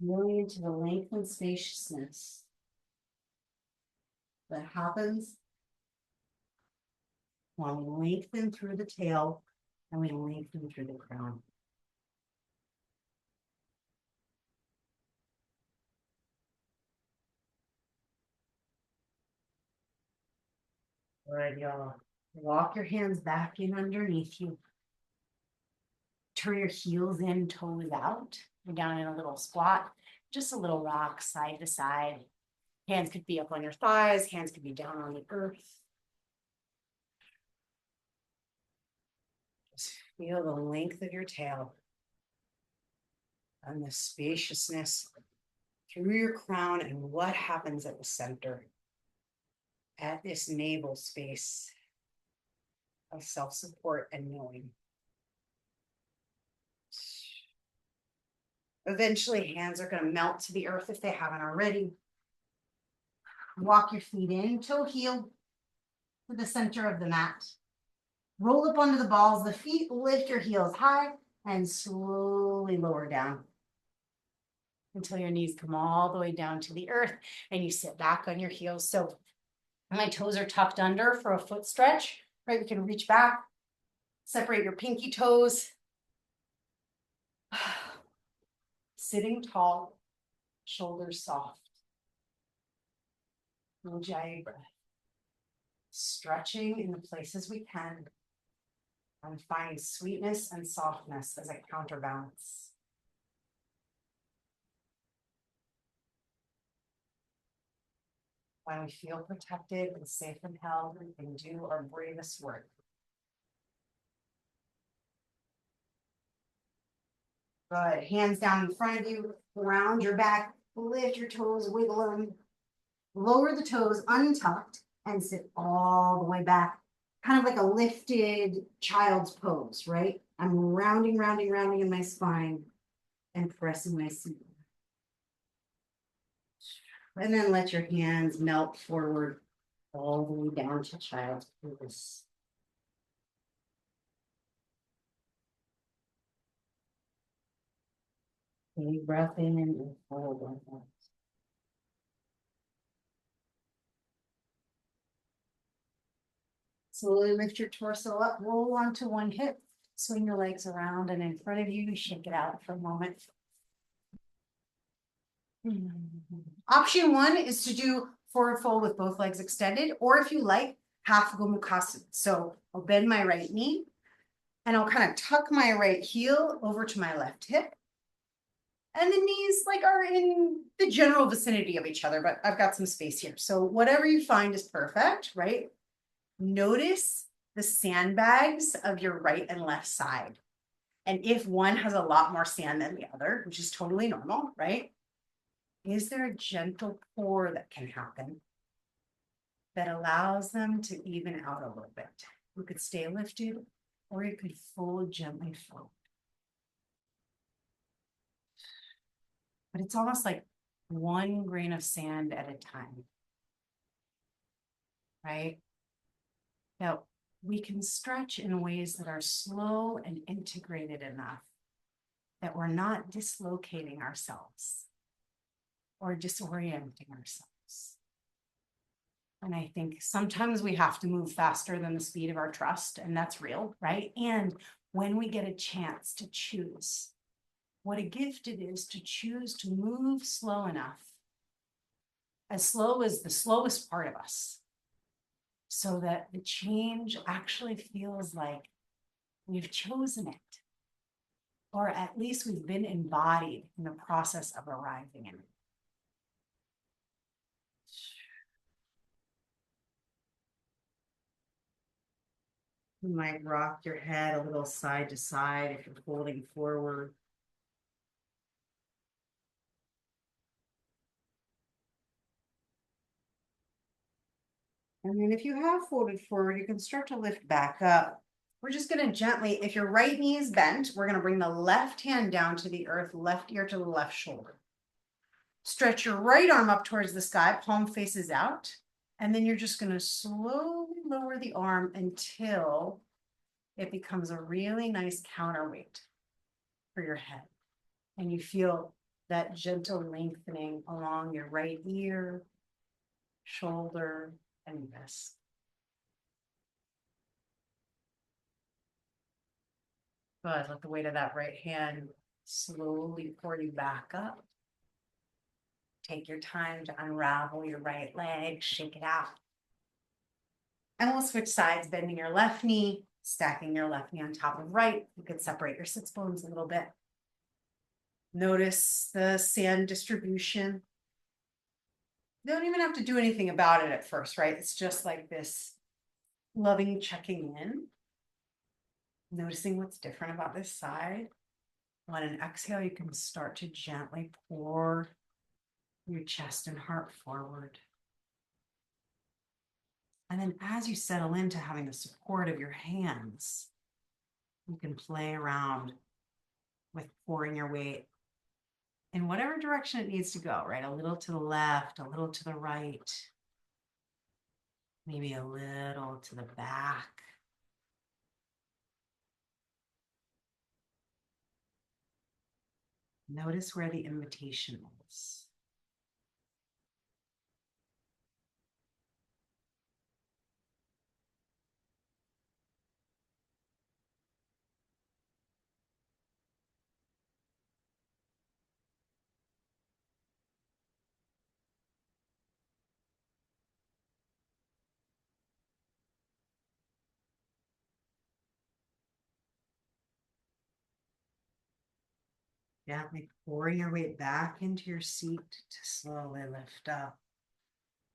Really into the length and spaciousness that happens when we lengthen through the tail and we lengthen through the crown. All right, y'all. Walk your hands back in underneath you. Turn your heels in, toes out. You're down in a little squat, just a little rock side to side. Hands could be up on your thighs, hands could be down on the earth. Just feel the length of your tail and the spaciousness through your crown and what happens at the center, at this navel space of self-support and knowing. Eventually, hands are going to melt to the earth if they haven't already. Walk your feet in, toe heel to the center of the mat. Roll up onto the balls of the feet, lift your heels high, and slowly lower down until your knees come all the way down to the earth and you sit back on your heels. So my toes are tucked under for a foot stretch, right? You can reach back, separate your pinky toes. Sitting tall, shoulders soft. Ujjayi breath. Stretching in the places we can and finding sweetness and softness as a counterbalance. When we feel protected and safe and held, we can do our bravest work. Good. Hands down in front of you, round your back, lift your toes, wiggle them, lower the toes untucked, and sit all the way back. Kind of like a lifted child's pose, right? I'm rounding in my spine and pressing my seat. And then let your hands melt forward all the way down to child's pose. Big breath in and hold on that. Slowly lift your torso up, roll onto one hip, swing your legs around, and in front of you, shake it out for a moment. Option one is to do forward fold with both legs extended, or if you like, half Gomukhasana. So I'll bend my right knee, and I'll kind of tuck my right heel over to my left hip. And the knees are in the general vicinity of each other, but I've got some space here. So whatever you find is perfect, right? Notice the sandbags of your right and left side. And if one has a lot more sand than the other, which is totally normal, right? Is there a gentle pour that can happen that allows them to even out a little bit? You could stay lifted, or you could fold gently forward. But it's almost like one grain of sand at a time, right? Now, we can stretch in ways that are slow and integrated enough that we're not dislocating ourselves or disorienting ourselves. And I think sometimes we have to move faster than the speed of our trust, and that's real, right? And when we get a chance to choose, what a gift it is to choose to move slow enough, as slow as the slowest part of us, so that the change actually feels like we've chosen it, or at least we've been embodied in the process of arriving in it. You might rock your head a little side to side if you're folding forward. And then if you have folded forward, you can start to lift back up. We're just going to gently, if your right knee is bent, we're going to bring the left hand down to the earth, left ear to the left shoulder. Stretch your right arm up towards the sky, palm faces out. And then you're just going to slowly lower the arm until it becomes a really nice counterweight for your head. And you feel that gentle lengthening along your right ear, shoulder, and wrist. Good. Let the weight of that right hand slowly pour you back up. Take your time to unravel your right leg, shake it out. And we'll switch sides, bending your left knee, stacking your left knee on top of right. You could separate your sits bones a little bit. Notice the sand distribution. You don't even have to do anything about it at first, right? It's just like this loving checking in, noticing what's different about this side. On an exhale, you can start to gently pour your chest and heart forward. And then as you settle into having the support of your hands, you can play around with pouring your weight in whatever direction it needs to go, right? A little to the left, a little to the right, maybe a little to the back. Notice where the invitation is. Gently pour your weight back into your seat to slowly lift up.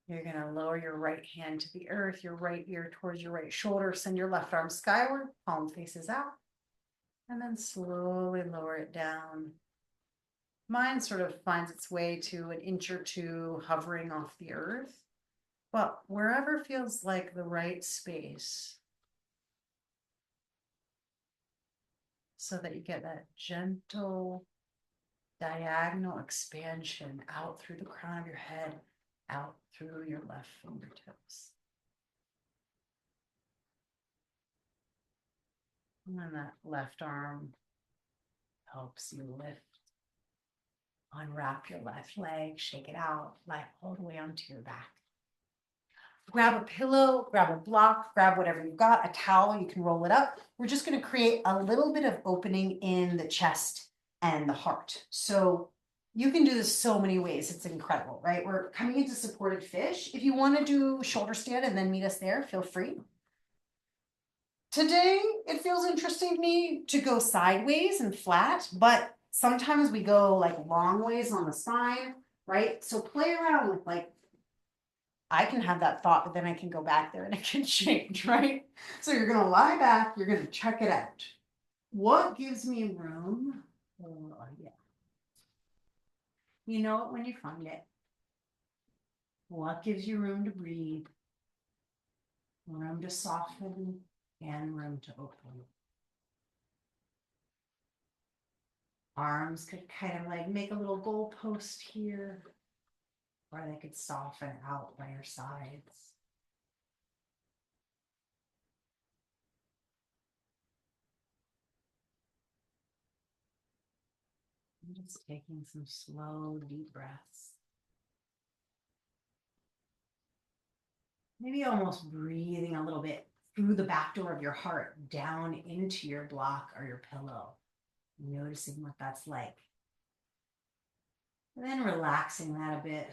You're going to lower your right hand to the earth, your right ear towards your right shoulder. Send your left arm skyward, palm faces out, and then slowly lower it down. Mine sort of finds its way to an inch or two hovering off the earth, but wherever feels like the right space so that you get that gentle diagonal expansion out through the crown of your head, out through your left fingertips. And then that left arm helps you lift, unwrap your left leg, shake it out, lie all the way onto your back. Grab a pillow, grab a block, grab whatever you've got, a towel, you can roll it up. We're just going to create a little bit of opening in the chest and the heart. So you can do this so many ways. It's incredible, right? We're coming into supported fish. If you want to do shoulder stand and then meet us there, feel free. Today, it feels interesting to me to go sideways and flat, but sometimes we go like long ways on the spine, right? So play around with like, I can have that thought, but then I can go back there and it can change, right? So you're going to lie back, you're going to check it out. What gives me room? Oh, yeah. You know it when you find it. What gives you room to breathe, room to soften, and room to open? Arms could kind of like make a little goalpost here, or they could soften out by your sides. I'm just taking some slow, deep breaths. Maybe almost breathing a little bit through the back door of your heart down into your block or your pillow. Noticing what that's like. And then relaxing that a bit.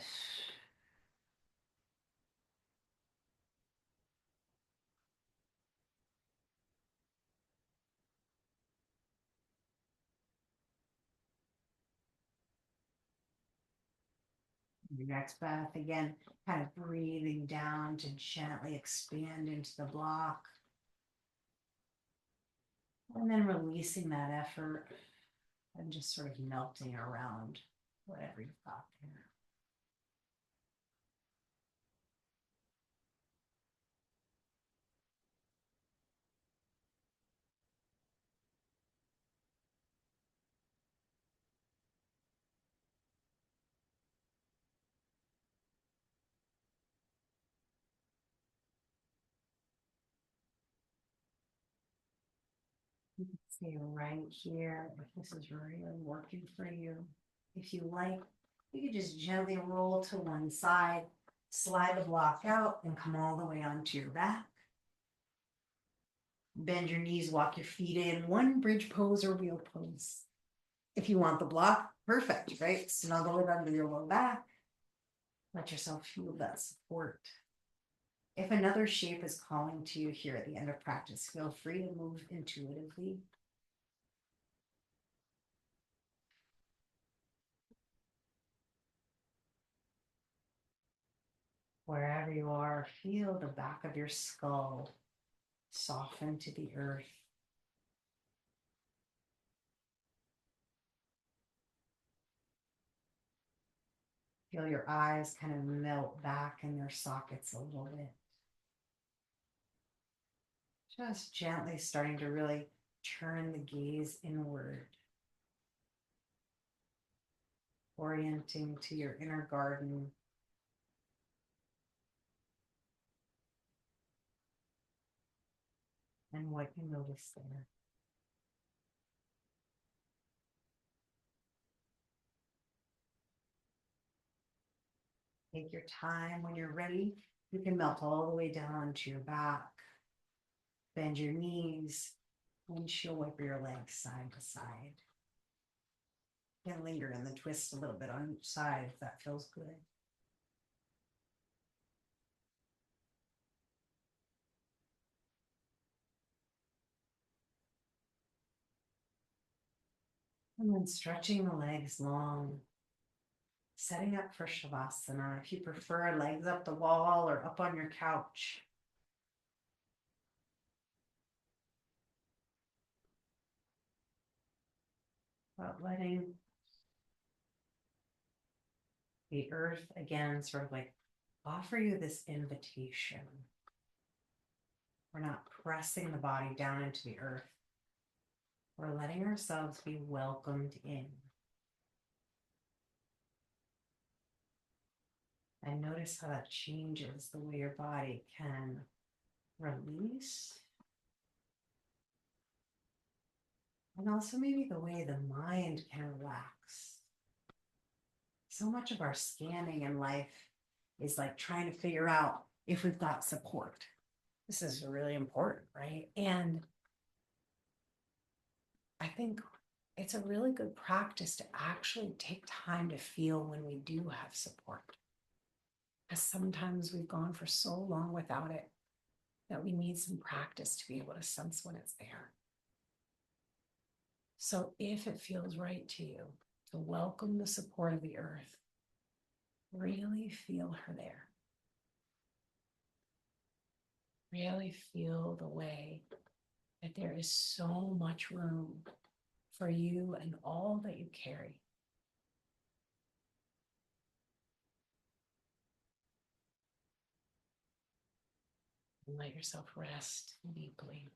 Your next breath, again, kind of breathing down to gently expand into the block. And then releasing that effort and just sort of melting around whatever you've got there. You can see right here if this is really working for you. If you like, you could just gently roll to one side, slide the block out, and come all the way onto your back. Bend your knees, walk your feet in, one bridge pose or wheel pose. If you want the block, perfect, right? Snuggle it under your low back. Let yourself feel that support. If another shape is calling to you here at the end of practice, feel free to move intuitively. Wherever you are, feel the back of your skull soften to the earth. Feel your eyes kind of melt back in their sockets a little bit. Just gently starting to really turn the gaze inward, orienting to your inner garden. And what you notice there. Take your time. When you're ready, you can melt all the way down to your back. Bend your knees. Windshield wiper your legs side to side. You can linger in the twist a little bit on each side if that feels good. And then stretching the legs long, setting up for Shavasana. If you prefer, legs up the wall or up on your couch. But letting the earth again sort of like offer you this invitation. We're not pressing the body down into the earth. We're letting ourselves be welcomed in. And notice how that changes the way your body can release. And also maybe the way the mind can relax. So much of our scanning in life is like trying to figure out if we've got support. This is really important, right? And I think it's a really good practice to actually take time to feel when we do have support. Because sometimes we've gone for so long without it that we need some practice to be able to sense when it's there. So if it feels right to you to welcome the support of the earth, really feel her there. Really feel the way that there is so much room for you and all that you carry. And let yourself rest deeply.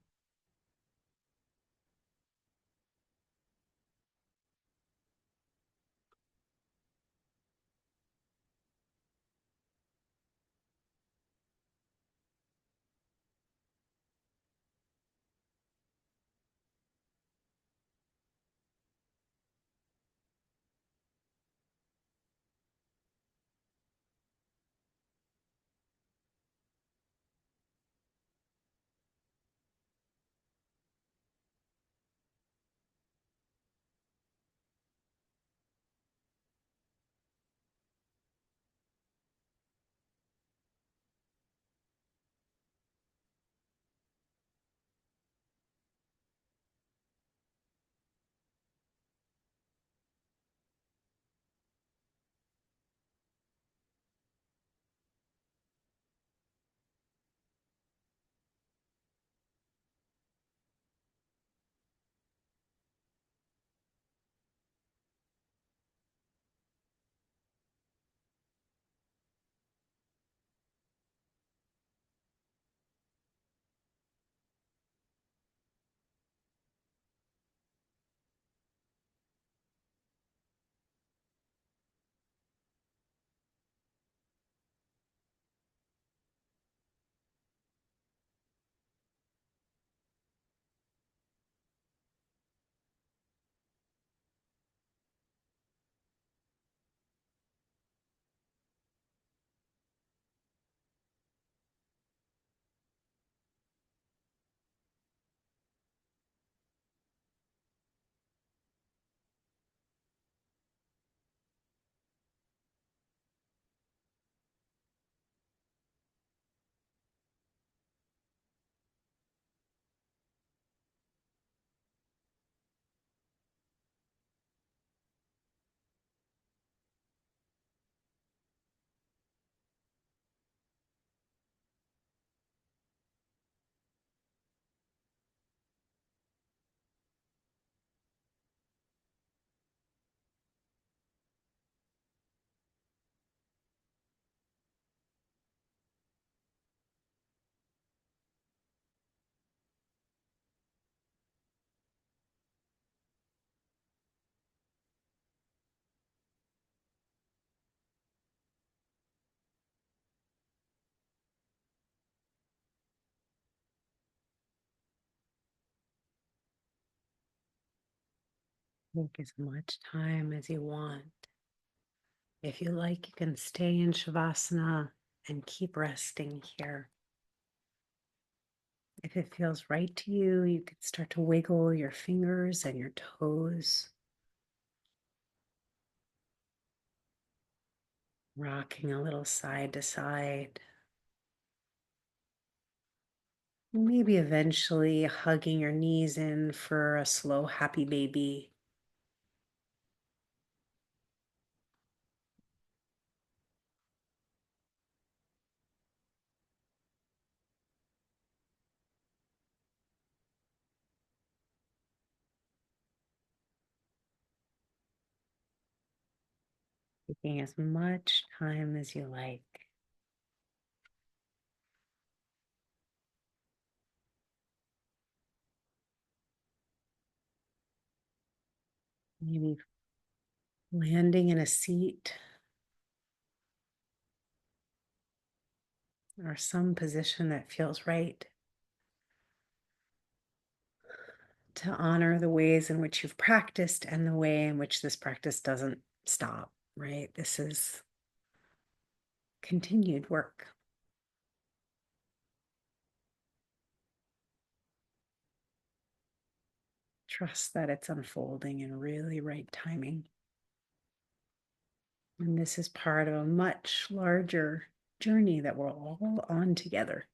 Take as much time as you want. If you like, you can stay in Shavasana and keep resting here. If it feels right to you, you can start to wiggle your fingers and your toes, rocking a little side to side. Maybe eventually hugging your knees in for a slow, happy baby. Taking as much time as you like. Maybe landing in a seat or some position that feels right to honor the ways in which you've practiced and the way in which this practice doesn't stop, right? This is continued work. Trust that it's unfolding in really right timing. And this is part of a much larger journey that we're all on together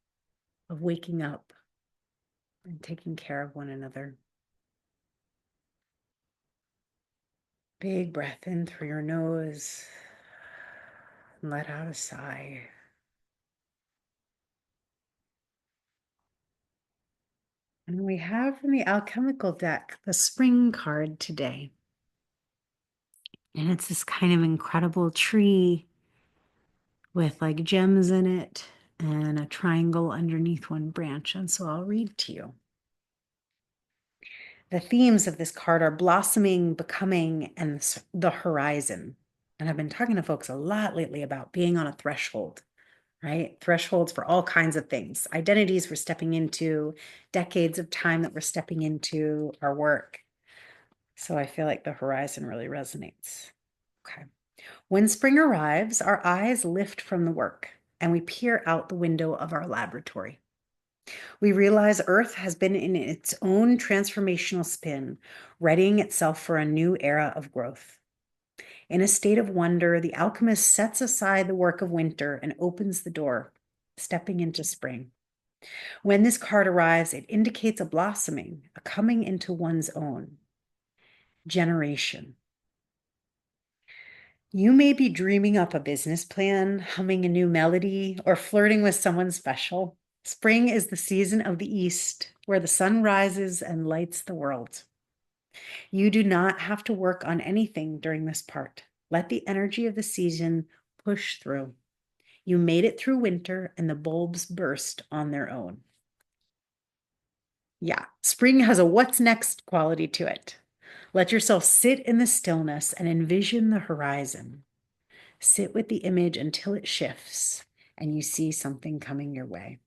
of waking up and taking care of one another. Big breath in through your nose and let out a sigh. And we have from the alchemical deck the spring card today. And it's this kind of incredible tree with like gems in it and a triangle underneath one branch. And so I'll read to you. The themes of this card are blossoming, becoming, and the horizon. And I've been talking to folks a lot lately about being on a threshold, right? Thresholds for all kinds of things, identities we're stepping into, decades of time that we're stepping into, our work. So I feel like the horizon really resonates. Okay. When spring arrives, our eyes lift from the work and we peer out the window of our laboratory. We realize Earth has been in its own transformational spin, readying itself for a new era of growth. In a state of wonder, the alchemist sets aside the work of winter and opens the door, stepping into spring. When this card arrives, it indicates a blossoming, a coming into one's own generation. You may be dreaming up a business plan, humming a new melody, or flirting with someone special. Spring is the season of the East, where the sun rises and lights the world. You do not have to work on anything during this part. Let the energy of the season push through. You made it through winter, and the bulbs burst on their own. Yeah, spring has a what's next quality to it. Let yourself sit in the stillness and envision the horizon. Sit with the image until it shifts and you see something coming your way.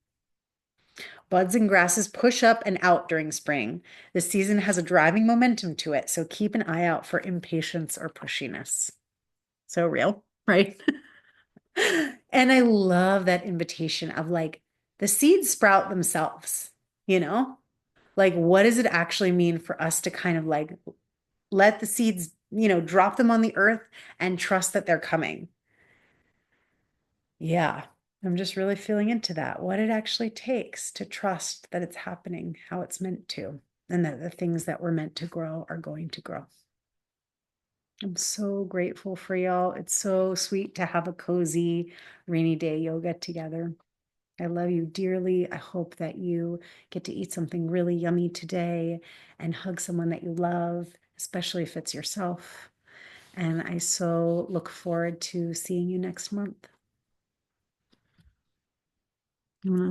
Buds and grasses push up and out during spring. The season has a driving momentum to it, so keep an eye out for impatience or pushiness. So real, right? And I love that invitation of like the seeds sprout themselves, you know? Like, what does it actually mean for us to kind of like let the seeds, drop them on the earth and trust that they're coming? Yeah, I'm just really feeling into that. What it actually takes to trust that it's happening how it's meant to, and that the things that were meant to grow are going to grow. I'm so grateful for y'all. It's so sweet to have a cozy rainy day yoga together. I love you dearly. I hope that you get to eat something really yummy today and hug someone that you love, especially if it's yourself. And I so look forward to seeing you next month. I'm gonna